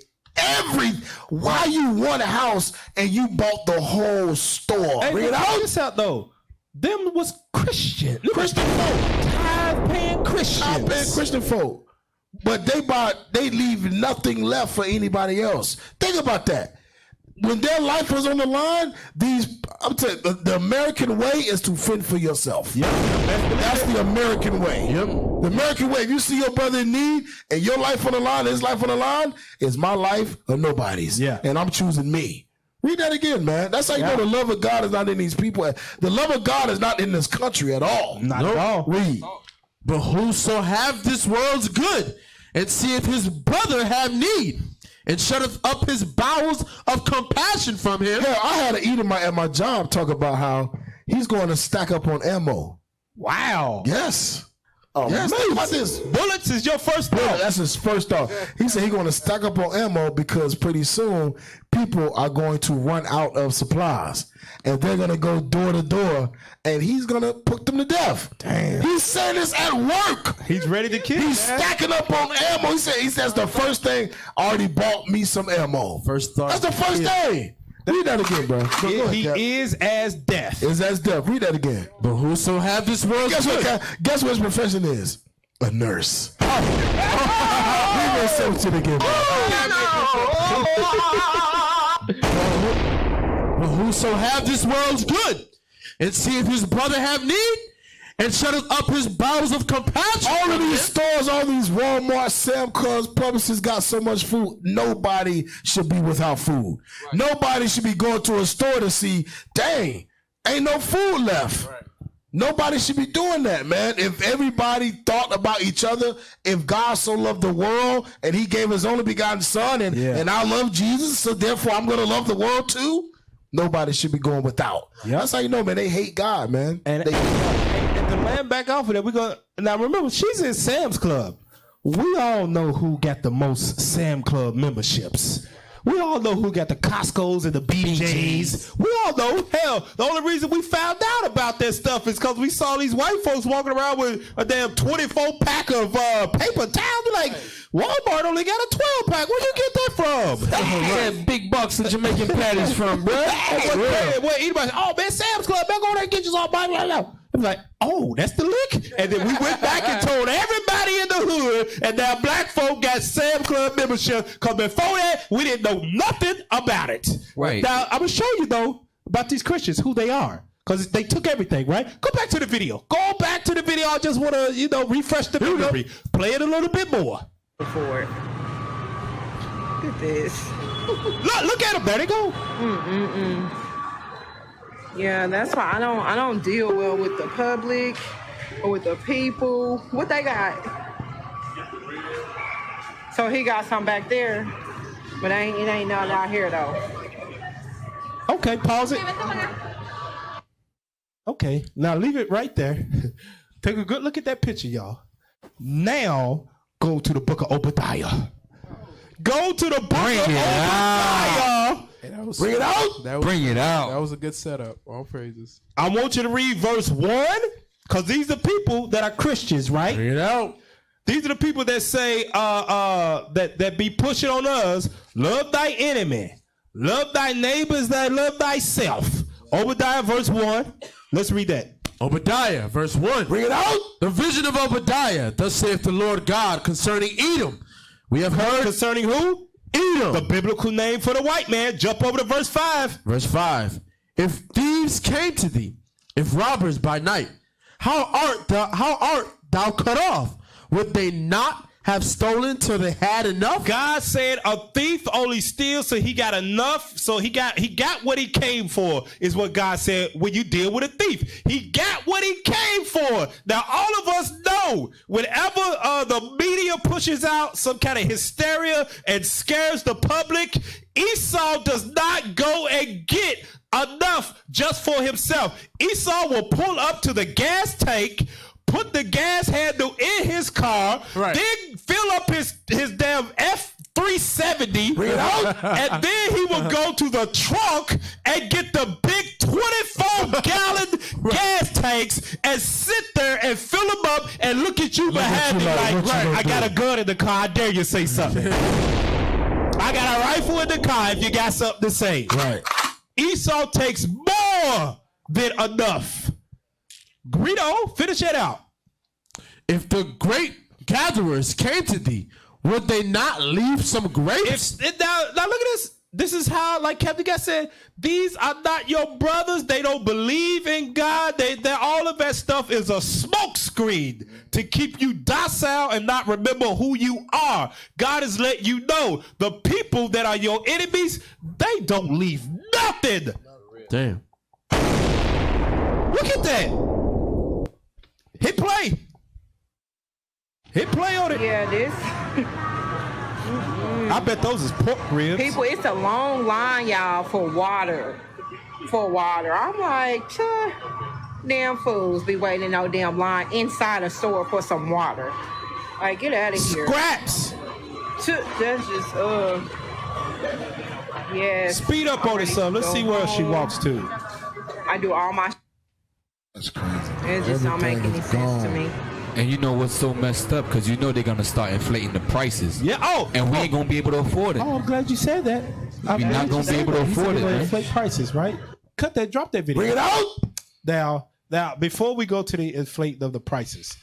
why you want a house and you bought the whole store. Hey, Bring it check out. this out though. Them was Christian folk. Tithe-paying Christians. I pay Christian folk. But they leave nothing left for anybody else. Think about that. When their life is on the line, I'm telling you, the American way is to fend for yourself. Yep. That's the American way. Yep. The American way, if you see your brother in need and your life on the line, his life on the line, is my life or nobody's. Yeah. And I'm choosing me. Read that again, man. That's how you know the love of God is not in these people. The love of God is not in this country at all. Not at all. Read. But whoso have this world's good, and seeth his brother have need, and shutteth up his bowels of compassion from him. Hell, I had an Edomite at my job talk about how he's going to stack up on ammo. Wow. Yes. Yes, think about this. Bullets is your first Yeah, thought. that's his first thought. He said he's going to stack up on ammo because pretty soon people are going to run out of supplies. And they're going to go door to door and he's going to put them to death. Damn. He's saying this at work. He's ready to kill. He's man. stacking up on ammo. He says the first thing, I already bought me some ammo. First thought. That's the first thing. Read that again, bro. Go ahead, He Cap. is as death. Is as death. Read that again. But whoso have this world's Guess good. guess what his profession is? A nurse. Read that same shit again, bro. But whoso have this world's good, and seeth his brother have need, and shutteth up his bowels of compassion. All of from these him. stores, all these Walmart, Sam Clubs, Publicis got so much food. Nobody should be without food. Right. Nobody should be going to a store to see, dang, ain't no food left. Right. Nobody should be doing that, man. If everybody thought about each other, if God so loved the world and he gave his only begotten son and I love Jesus, so therefore I'm going to love the world too, nobody should be going without. Yep. That's how you know, man. They hate God, man. And they to land back off of that, we're going to now remember she's in Sam's Club. We all know who got the most Sam Club memberships. We all know who got the Costco's and the BJ's. We all know. Hell, the only reason we found out about that stuff is because we saw these white folks walking around with a damn 24-pack of paper towels. We're like, Walmart only got a 12-pack. Where'd you get that from? That big bucks and Jamaican patties from, bro. What anybody? Oh man, Sam's Club. Back over there and get you all. Blah, blah, blah. I'm like, oh, that's the lick. And then we went back and told everybody in the hood, and now black folk got Sam Club membership. Because before that, we didn't know nothing about it. Right. Now, I'm going to show you, though, about these Christians, who they are. Because they took everything, right? Go back to the video. Go back to the video. I just want to, refresh the memory. Play it a little bit more. For it. Look at this. Look at them. There they go. Yeah, that's why I don't deal well with the public or with the people. What they got? So he got some back there, but it ain't nothing out here though. Okay, pause it. Okay, now leave it right there. Take a good look at that picture, y'all. Now go to the book of Obadiah. Go to the book of Obadiah. Bring it out. Bring it out. That was a good setup. All praises. I want you to read verse 1, because these are people that are Christians, right? Bring it out. These are the people that say that be pushing on us. Love thy enemy, love thy neighbors, that love thyself. Obadiah verse 1. Let's read that. Obadiah, verse 1. Bring it out. The vision of Obadiah. Thus saith the Lord God concerning Edom. We have heard Concerning who? Edom. The biblical name for the white man. Jump over to verse 5. Verse 5. If thieves came to thee, if robbers by night, how art thou cut off? Would they not have stolen till they had enough? God said a thief only steals so he got enough. So he got what he came for, is what God said when you deal with a thief. He got what he came for. Now, all of us know whenever the media pushes out some kind of hysteria and scares the public, Esau does not go and get enough just for himself. Esau will pull up to the gas tank, put the gas handle in his car, then fill up his damn F370, and then he will go to the trunk and get the big 24-gallon gas tanks and sit there and fill them up and look at you behind me like, I got a gun in the car, I dare you say something. I got a rifle in the car if you got something to say. Right. Esau takes more than enough. Greedo, finish it out. If the great gatherers came to thee, would they not leave some grapes? Now look at this. This is how, like Captain Guy said, these are not your brothers. They don't believe in God. They all of that stuff is a smoke screen to keep you docile and not remember who you are. God has let you know the people that are your enemies, they don't leave nothing. Damn. Look at that. Hit play. Hit play on it. Yeah, this. I bet those is pork ribs. People, it's a long line, y'all, for water. I'm like, damn fools be waiting in no damn line inside a store for some water. Like, get out of here. Scraps. That's just, yes. Speed up on it, son. Let's see where she walks to. I do all my. That's crazy. It just don't make any sense to me. And you know what's so messed up? Because you know they're going to start inflating the prices. Yeah. Oh. And we ain't going to be able to afford it. Oh, I'm glad you said that. We're not going to be able to afford it, man. Inflate prices, right? Cut that. Drop that video. Bring it out. Now, before we go to the inflate of the prices,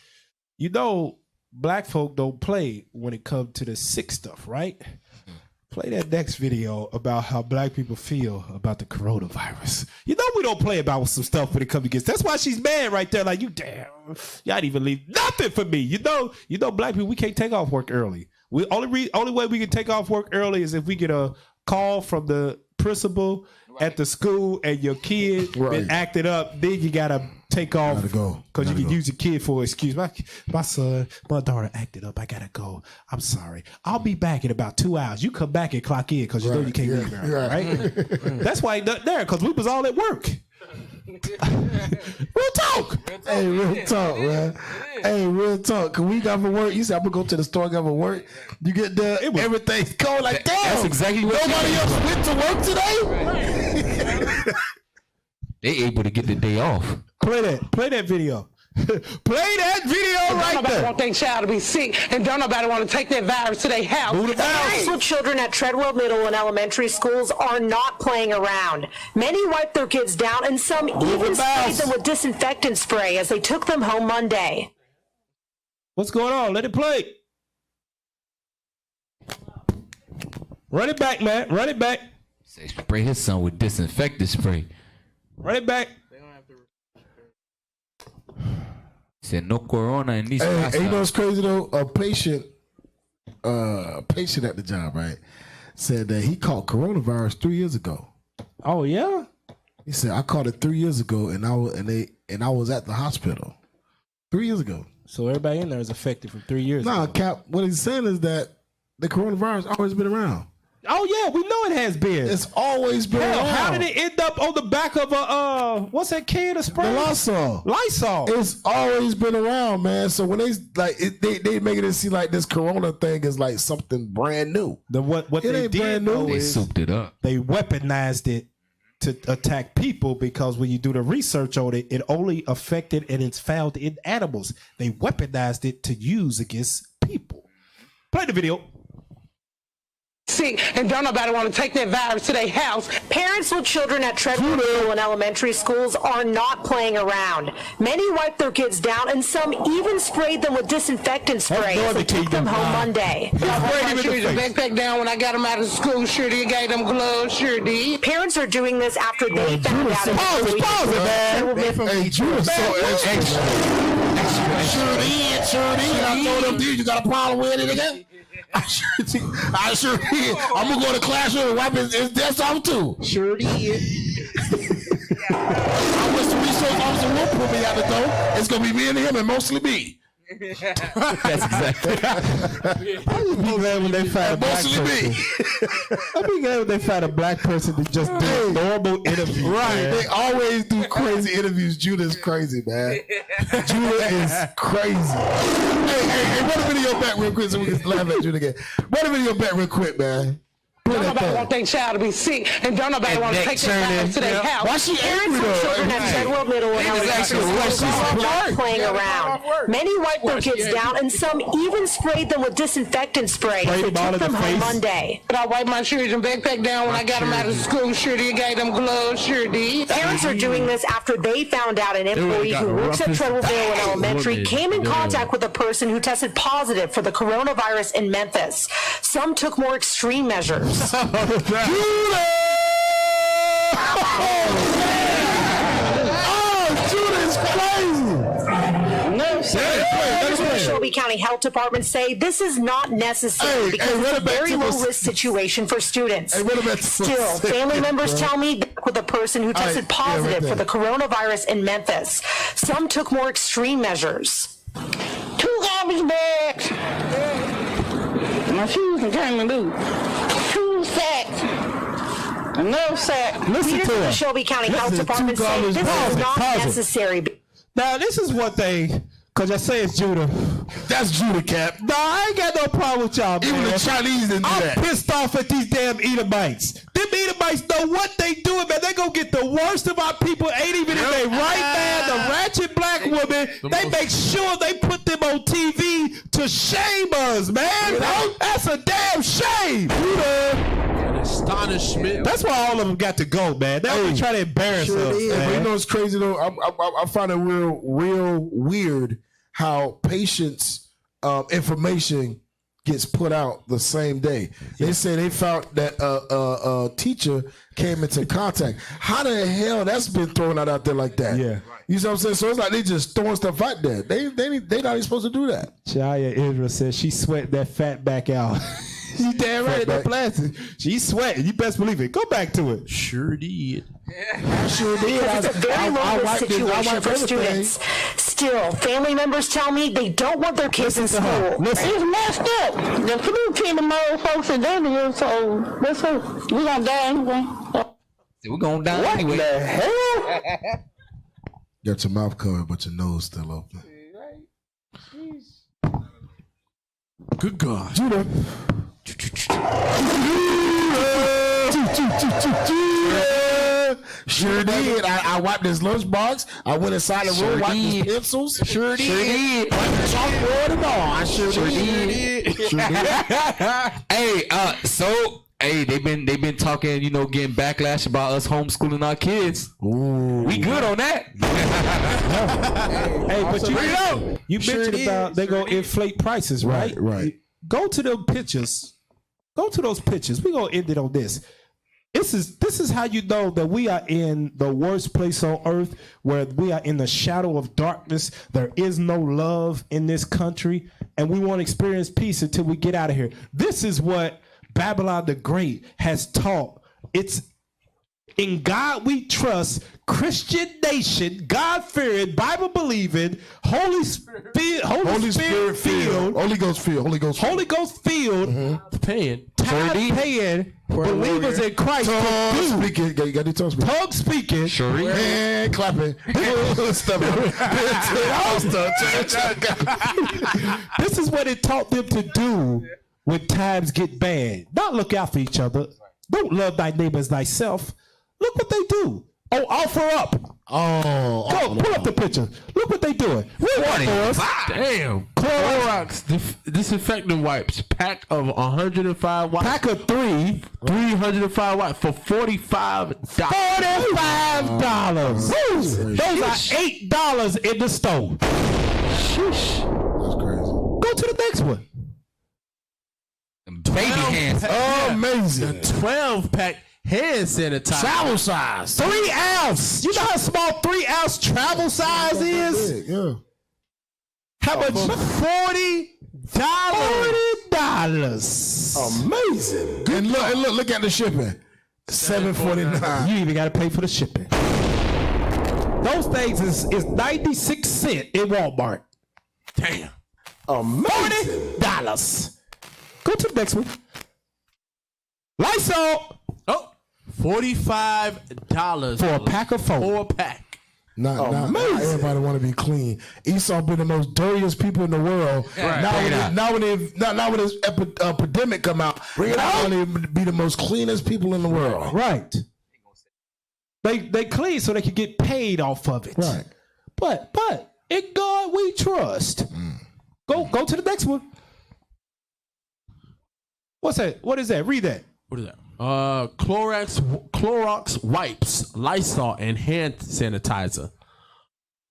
you know, black folk don't play when it comes to the sick stuff, right? Play that next video about how black people feel about the coronavirus. You know we don't play about some stuff when it comes against. That's why she's mad right there. Like, you damn, y'all didn't even leave nothing for me. You know, black people, we can't take off work early. Only way we can take off work early is if we get a call from the principal at the school and your kid been acting up. Then you gotta take off because you can use your kid for an excuse. My son, my daughter acted up. I gotta go. I'm sorry. I'll be back in about 2 hours. You come back and clock in because you know you can't leave her, right? That's why he there, because we was all at work. Real talk. Hey, real talk, man. Hey, real talk. Cause we got for work. You said I'm gonna go to the store and got for work. You get there, everything's going like damn. That's exactly what nobody else went to work today. They able to get the day off. Play that video. Play that video right nobody there. want their child to be sick, and don't nobody want to take that virus to their house. School children at Treadwell Middle and elementary schools are not playing around. Many wiped their kids down, and some even sprayed them with disinfectant spray as they took them home Monday. What's going on? Let it play. Run it back, man. Run it back. Say spray his son with disinfectant spray. Run it back. Said no corona in these. Hey, you know what's crazy though? A patient at the job, right, said that he caught coronavirus 3 years ago. Oh yeah. He said I caught it 3 years ago, and I was at the hospital 3 years ago. So everybody in there is affected from 3 years. Nah, ago. Cap. What he's saying is that the coronavirus always been around. Oh yeah, we know it has been. It's always been Hell, around. how did it end up on the back of a what's that can of spray? The Lysol. Lysol. It's always been around, man. So when they make it seem like this Corona thing is like something brand new. What It they ain't did brand new. though They is souped it up. they weaponized it to attack people because when you do the research on it, it only affected and it's found in animals. They weaponized it to use against people. Play the video. Sick, and don't nobody want to take that virus to their house. Parents with children at Treadwell Middle and elementary schools are not playing around. Many wiped their kids down, and some even sprayed them with disinfectant spray as they took them home Monday. I put my children backpack down when I got them out of school. Sure did. Gave them gloves. Sure did. Parents are doing this after they found out. Hey, Judah's so extra. Sure did. I told them, dude, you got a problem with it again? I sure did. I'm gonna go to the classroom and wipe his desk off too. Sure did. I wish the resource officer will put me out the door. It's gonna be me and him, and mostly me. That's exactly. I just be glad when they find a black Mostly person. me. I be glad when they find a black person to just do a normal interview. Right. man. They always do crazy interviews. Judah's crazy, man. Judah is crazy. Hey, run the video back real quick so we can laugh at Judah again. Run the video back real quick, man. Don't nobody want their child to be sick, and don't nobody want to take that virus to their house. Why she Parents angry with though? children at Treadwell Middle and elementary schools are not playing around. Many wiped their kids down, and some even sprayed them with disinfectant spray as they took them home Monday. But I wiped my children backpack down when I got them out of school. Sure did. Gave them gloves. Sure did. Parents are doing this after they found out an employee who works at Treadwell Middle and elementary came in contact with a person who tested positive for the coronavirus in Memphis. Some took more extreme measures. Judah! Oh, Judah is crazy. No, the Shelby County Health Department say this is not necessary because it's a very low-risk situation for students. Still, family members tell me with a person who tested positive for the coronavirus in Memphis. Some took more extreme measures. 2 garbage bags. My shoes and came and do. 2 sacks. Another sack. Listen Leaders to of the her. Shelby County Listen Health to Department two say garbage this bags. is not Pause it. necessary. Now, this is what they, because I say it's Judah. That's Judah, Cap. No, I ain't got no problem with y'all, man. Even the Chinese didn't do I'm that. pissed off at these damn Edomites. Them Edomites know what they doing, man. They gonna get the worst of our people. Ain't even in their right mind. The ratchet black woman. They make sure they put them on TV to shame us, man. That's a damn shame. Astonishment. That's why all of them got to go, man. They always try to embarrass us, But you man. know what's crazy though? I find it real weird how patients' information gets put out the same day. They say they found that a teacher came into contact. How the hell that's been thrown out there like that? Yeah. You see what I'm saying? So it's like they just throwing stuff out there. They not even supposed to do that. Jaya Israel says she sweat that fat back out. She damn right at the plastic. She sweating. You best believe it. Go back to it. Sure did. Sure did. It's a very low-risk situation for students. Still, family members tell me they don't want their kids in school. It's messed up. The flu killed the more folks in India, so what's up? We gonna die anyway. We're gonna die anyway. The hell? Got your mouth covered, but your nose still open. Good God. Judah. Sure did. I wiped his lunchbox. I went inside the room, wiped his pencils. Sure did. Wiped the chalkboard and all. I sure did. Hey, they've been talking, getting backlash about us homeschooling our kids. Ooh. We good on that. Hey, but you mentioned about they gonna inflate prices, right? Right. Go to them pictures. Go to those pictures. We gonna end it on this. This is how you know that we are in the worst place on earth, where we are in the shadow of darkness. There is no love in this country, and we won't experience peace until we get out of here. This is what Babylon the Great has taught. It's in God we trust, Christian nation, God-fearing, Bible-believing, Holy Spirit filled, Holy Ghost filled. Holy Ghost filled, Paying. time paying believers in Christ tongue speaking. You got the tongue speaking. Tongue speaking. Sure. And clapping. This is what it taught them to do when times get bad. Not look out for each other. Don't love thy neighbor as thyself. Look what they do. Oh, offer up. Oh, go pull up the picture. Look what they doing. Damn. Clorox disinfectant wipes. Pack of 105 wipes. Pack of 3. 305 wipes for $45. $45. Those are $8 in the store. Sheesh. That's crazy. Go to the next one. Baby hands. Amazing. The 12-pack hand sanitizer. Travel size. 3 ounce. You know how small 3 ounce travel size is? Yeah. How much? $40. Amazing. And look at the shipping. $7.49. You even got to pay for the shipping. Those things is 96 cents in Walmart. Damn. Amazing. $40. Go to the next one. Lysol. Oh, $45 for a pack of 4. 4-pack. Not everybody want to be clean. Esau been the most dirtiest people in the world. Right. Now when this epidemic come out, they want to be the most cleanest people in the world. Right. They clean so they can get paid off of it. Right. But in God we trust. Go to the next one. What's that? What is that? Read that. What is that? Clorox wipes, Lysol, and hand sanitizer.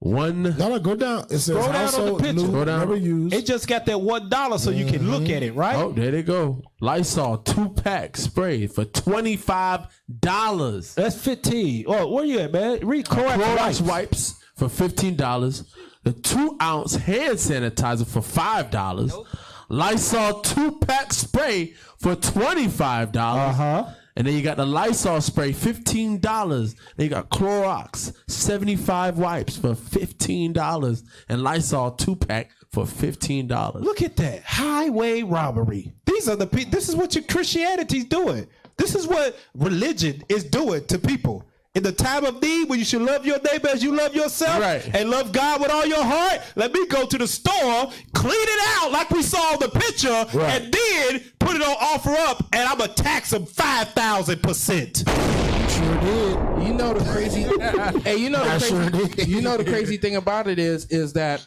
No, go down. It says Scroll down on the picture. Go down. Never used. It just got that $1 so you can look at it, right? Oh, there they go. Lysol 2-pack spray for $25. That's 15. Oh, where you at, man? Read Clorox wipes for $15. The 2-ounce hand sanitizer for $5. Nope. Lysol 2-pack spray for $25. And then you got the Lysol spray, $15. Then you got Clorox 75 wipes for $15, and Lysol 2-pack for $15. Look at that highway robbery. This is what your Christianity's doing. This is what religion is doing to people. In the time of need, when you should love your neighbor as you love yourself, and love God with all your heart, let me go to the store, clean it out like we saw in the picture, and then put it on offer up, and I'm gonna tax them 5,000%. Sure did. You know the crazy. Hey, you know the crazy thing about it is that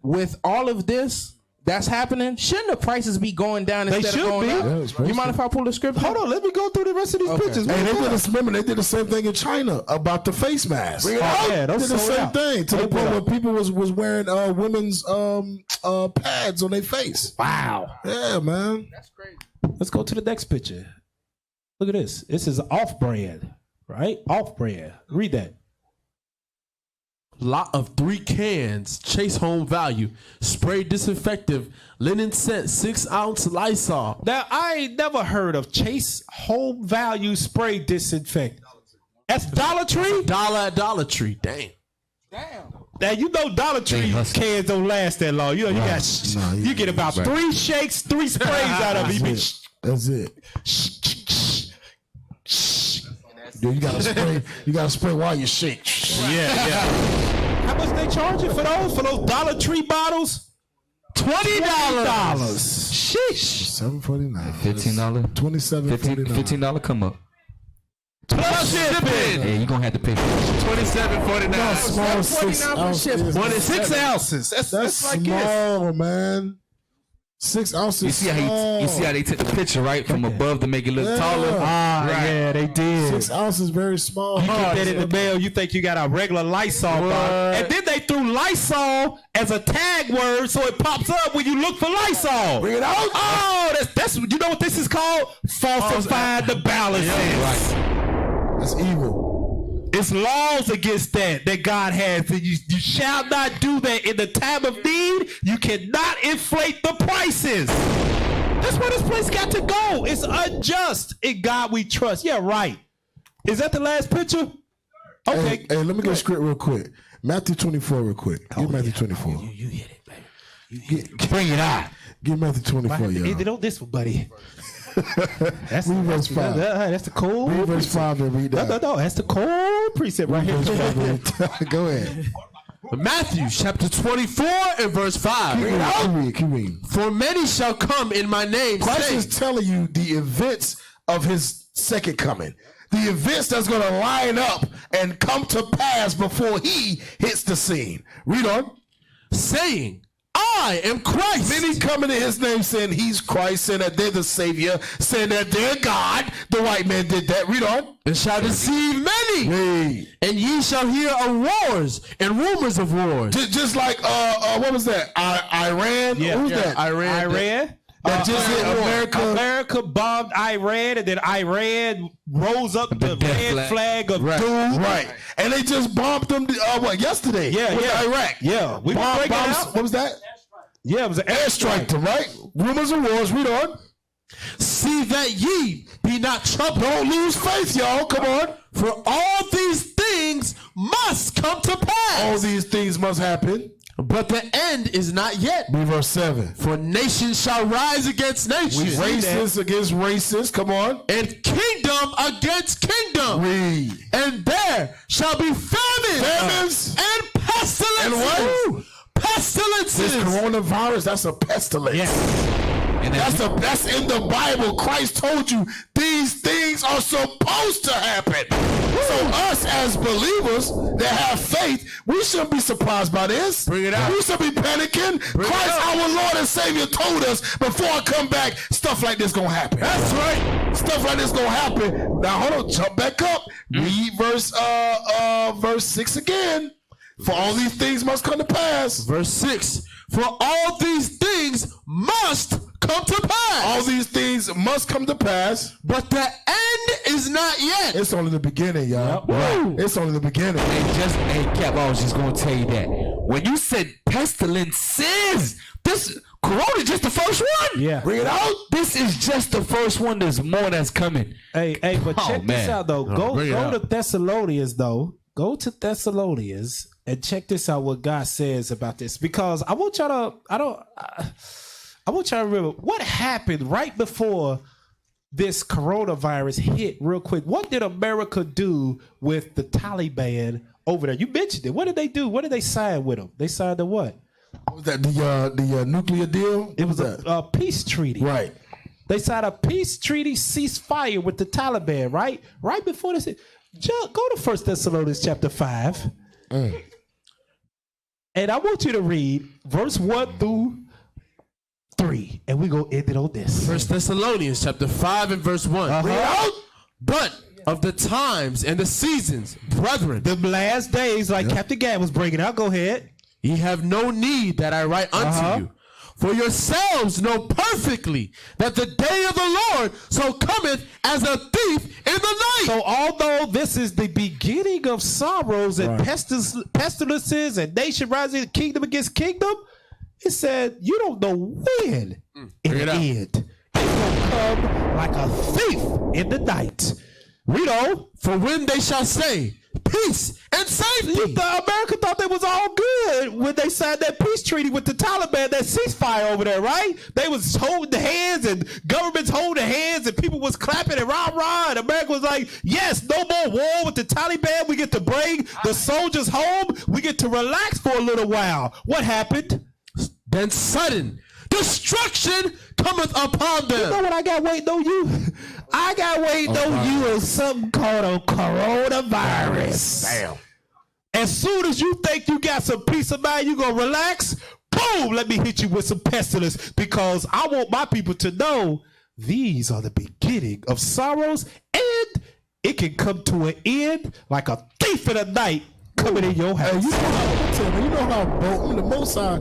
with all of this that's happening, shouldn't the prices be going down instead of going up? You mind if I pull the script? Hold on, let me go through the rest of these pictures. Hey, they did the same thing in China about the face mask. They did the same thing to the point where people was wearing women's pads on their face. Wow. Yeah, man. That's crazy. Let's go to the next picture. Look at this. This is off-brand, right? Off-brand. Read that. Lot of 3 cans, Chase Home Value, spray disinfectant, linen scent, 6-ounce Lysol. Now, I ain't never heard of Chase Home Value spray disinfectant. That's Dollar Tree? Dollar at Dollar Tree. Damn. Now, you know Dollar Tree cans don't last that long. You know, you get about 3 shakes, 3 sprays out of it. That's it. Dude, you gotta spray while you shake. Yeah. How much they charge you for those Dollar Tree bottles? $20. Sheesh. $7.49. $15. $27.49. $15 come up. Plus shipping. Yeah, you gonna have to pay for it. $27.49. No, small 6 ounces. 6 ounces. That's like small, man. 6 ounces. You see how they took the picture right from above to make it look taller. Yeah, they did. 6 ounces, very small. You get that in the mail, you think you got a regular Lysol bottle. And then they threw Lysol as a tag word so it pops up when you look for Lysol. Bring it out. Oh, that's you know what this is called? Falsified the balances. Right. That's evil. It's laws against that God has. And you shall not do that in the time of need. You cannot inflate the prices. That's where this place got to go. It's unjust. In God we trust. Yeah, right. Is that the last picture? Okay. Hey, let me get a script real quick. Matthew 24 real quick. Give Matthew 24. You hit it, baby. Bring it on. Give Matthew 24, They don't this one, buddy. That's Read verse 5. That's the cold. Read verse 5 and read that. No. That's the cold precept right here. Go ahead. Matthew chapter 24 and verse 5. Keep reading. For many shall come in my name. Christ saying, is telling you the events of his second coming. The events that's going to line up and come to pass before he hits the scene. Read on. saying, I am Christ. Many coming in his name saying he's Christ, saying that they're the Savior, saying that they're God. The white man did that. Read on. And shall deceive many. Read. And ye shall hear of wars and rumors of wars. Just like, what was that? Iran? Yeah. Who's that? Iran. That just hit America. America bombed Iran, and then Iran rose up the red flag of doom. Right. And they just bombed them, yesterday? Yeah. Iraq. Yeah. We were breaking out. What was that? Yeah, it was an Airstrike, right? Rumors of wars. Read on. See that ye be not troubled. Don't lose faith, y'all. Come on. For all these things must come to pass. All these things must happen. But the end is not yet. Read verse 7. For nation shall rise against nation. Racist against racist. Come on. And kingdom against kingdom. Read. And there shall be famines. And pestilences. And what? Pestilences. This coronavirus, that's a pestilence. Yes. And That's in the Bible. Christ told you these things are supposed to happen. So us as believers that have faith, we shouldn't be surprised by this. Bring it out. We should be panicking. Christ, our Lord and Savior, told us before I come back, stuff like this gonna happen. That's right. Stuff like this gonna happen. Now hold on, jump back up. Read verse 6 again. For all these things must come to pass. Verse 6. For all these things must come to pass. All these things must come to pass. But the end is not yet. It's only the beginning, y'all. Woo. It's only the beginning. Hey, Cap, I was just gonna tell you that when you said pestilences, this Corona just the first one. Yeah. Bring it out. This is just the first one. There's more that's coming. Hey, but check this out though. Go to Thessalonians though. Go to Thessalonians and check this out. What God says about this, because I want y'all to remember what happened right before this coronavirus hit. Real quick, what did America do with the Taliban over there? You mentioned it. What did they do? What did they sign with them? They signed the what? What was that? The nuclear deal? It was a peace treaty. Right. They signed a peace treaty ceasefire with the Taliban. Right before this. Go to 1 Thessalonians chapter 5. And I want you to read verse 1 through 3. And we're going to end it on this. 1 Thessalonians chapter 5 and verse 1. But of the times and the seasons, brethren, The last days, like Captain Gad was bringing out. Go ahead. ye have no need that I write unto you. For yourselves know perfectly that the day of the Lord so cometh as a thief in the night. So although this is the beginning of sorrows and pestilences and nation rising, kingdom against kingdom, it said you don't know when it end. It's gonna come like a thief in the night. Read on. For when they shall say peace and safety. America thought they was all good when they signed that peace treaty with the Taliban, that ceasefire over there, right? They was holding hands and governments holding hands and people was clapping and rah-rah, and America was like, yes, no more war with the Taliban. We get to bring the soldiers home. We get to relax for a little while. What happened? Then sudden destruction cometh upon them. You know what I got waiting on you? I got waiting on you on something called a coronavirus. Damn. As soon as you think you got some peace of mind, you gonna relax, boom, let me hit you with some pestilence, because I want my people to know these are the beginning of sorrows, and it can come to an end like a thief in the night coming in your house. Hey, you know how the Most High,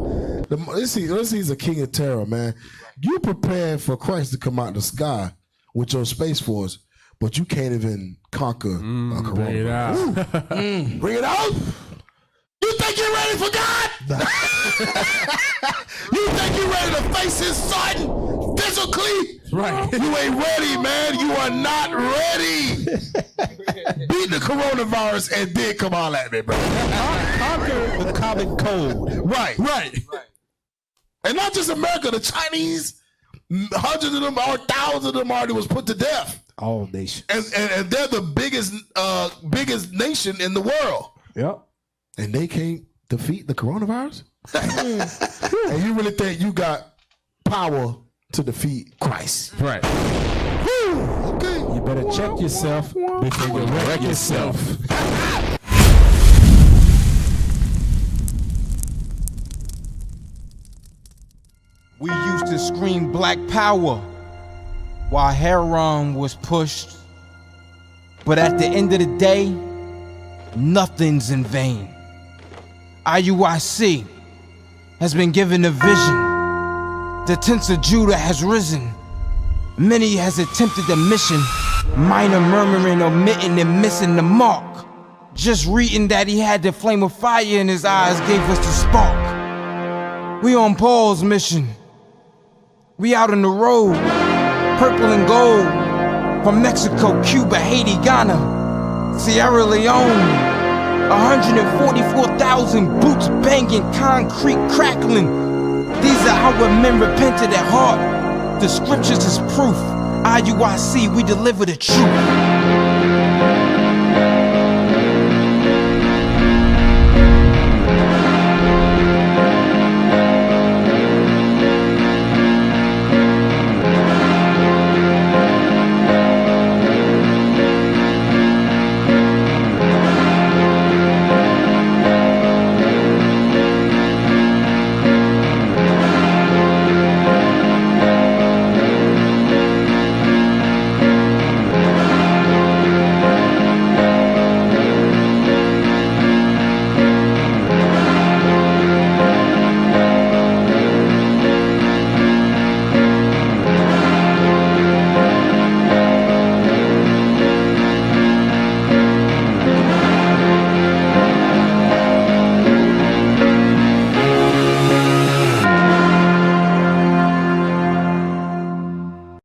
he's a king of terror, man. You prepared for Christ to come out of the sky with your Space Force, but you can't even conquer a coronavirus. Bring it out. You think you're ready for God? You think you're ready to face his son physically? Right. You ain't ready, man. You are not ready. Beat the coronavirus and then come on at me, bro. Conquer the common cold. Right. And not just America, the Chinese, hundreds of them or thousands of them already was put to death. All nations. And they're the biggest nation in the world. Yep. And they can't defeat the coronavirus? And you really think you got power to defeat Christ? Right. Okay. You better check yourself before you wreck yourself. We used to scream Black Power while heroin was pushed. But at the end of the day, nothing's in vain. IUIC has been given a vision. The tents of Judah has risen. Many has attempted the mission. Minor murmuring, omitting, and missing the mark. Just reading that he had the flame of fire in his eyes gave us the spark. We on Paul's mission. We out on the road, purple and gold. From Mexico, Cuba, Haiti, Ghana, Sierra Leone. 144,000 boots banging, concrete crackling. These are our men repented at heart. The scriptures is proof. IUIC, we deliver the truth.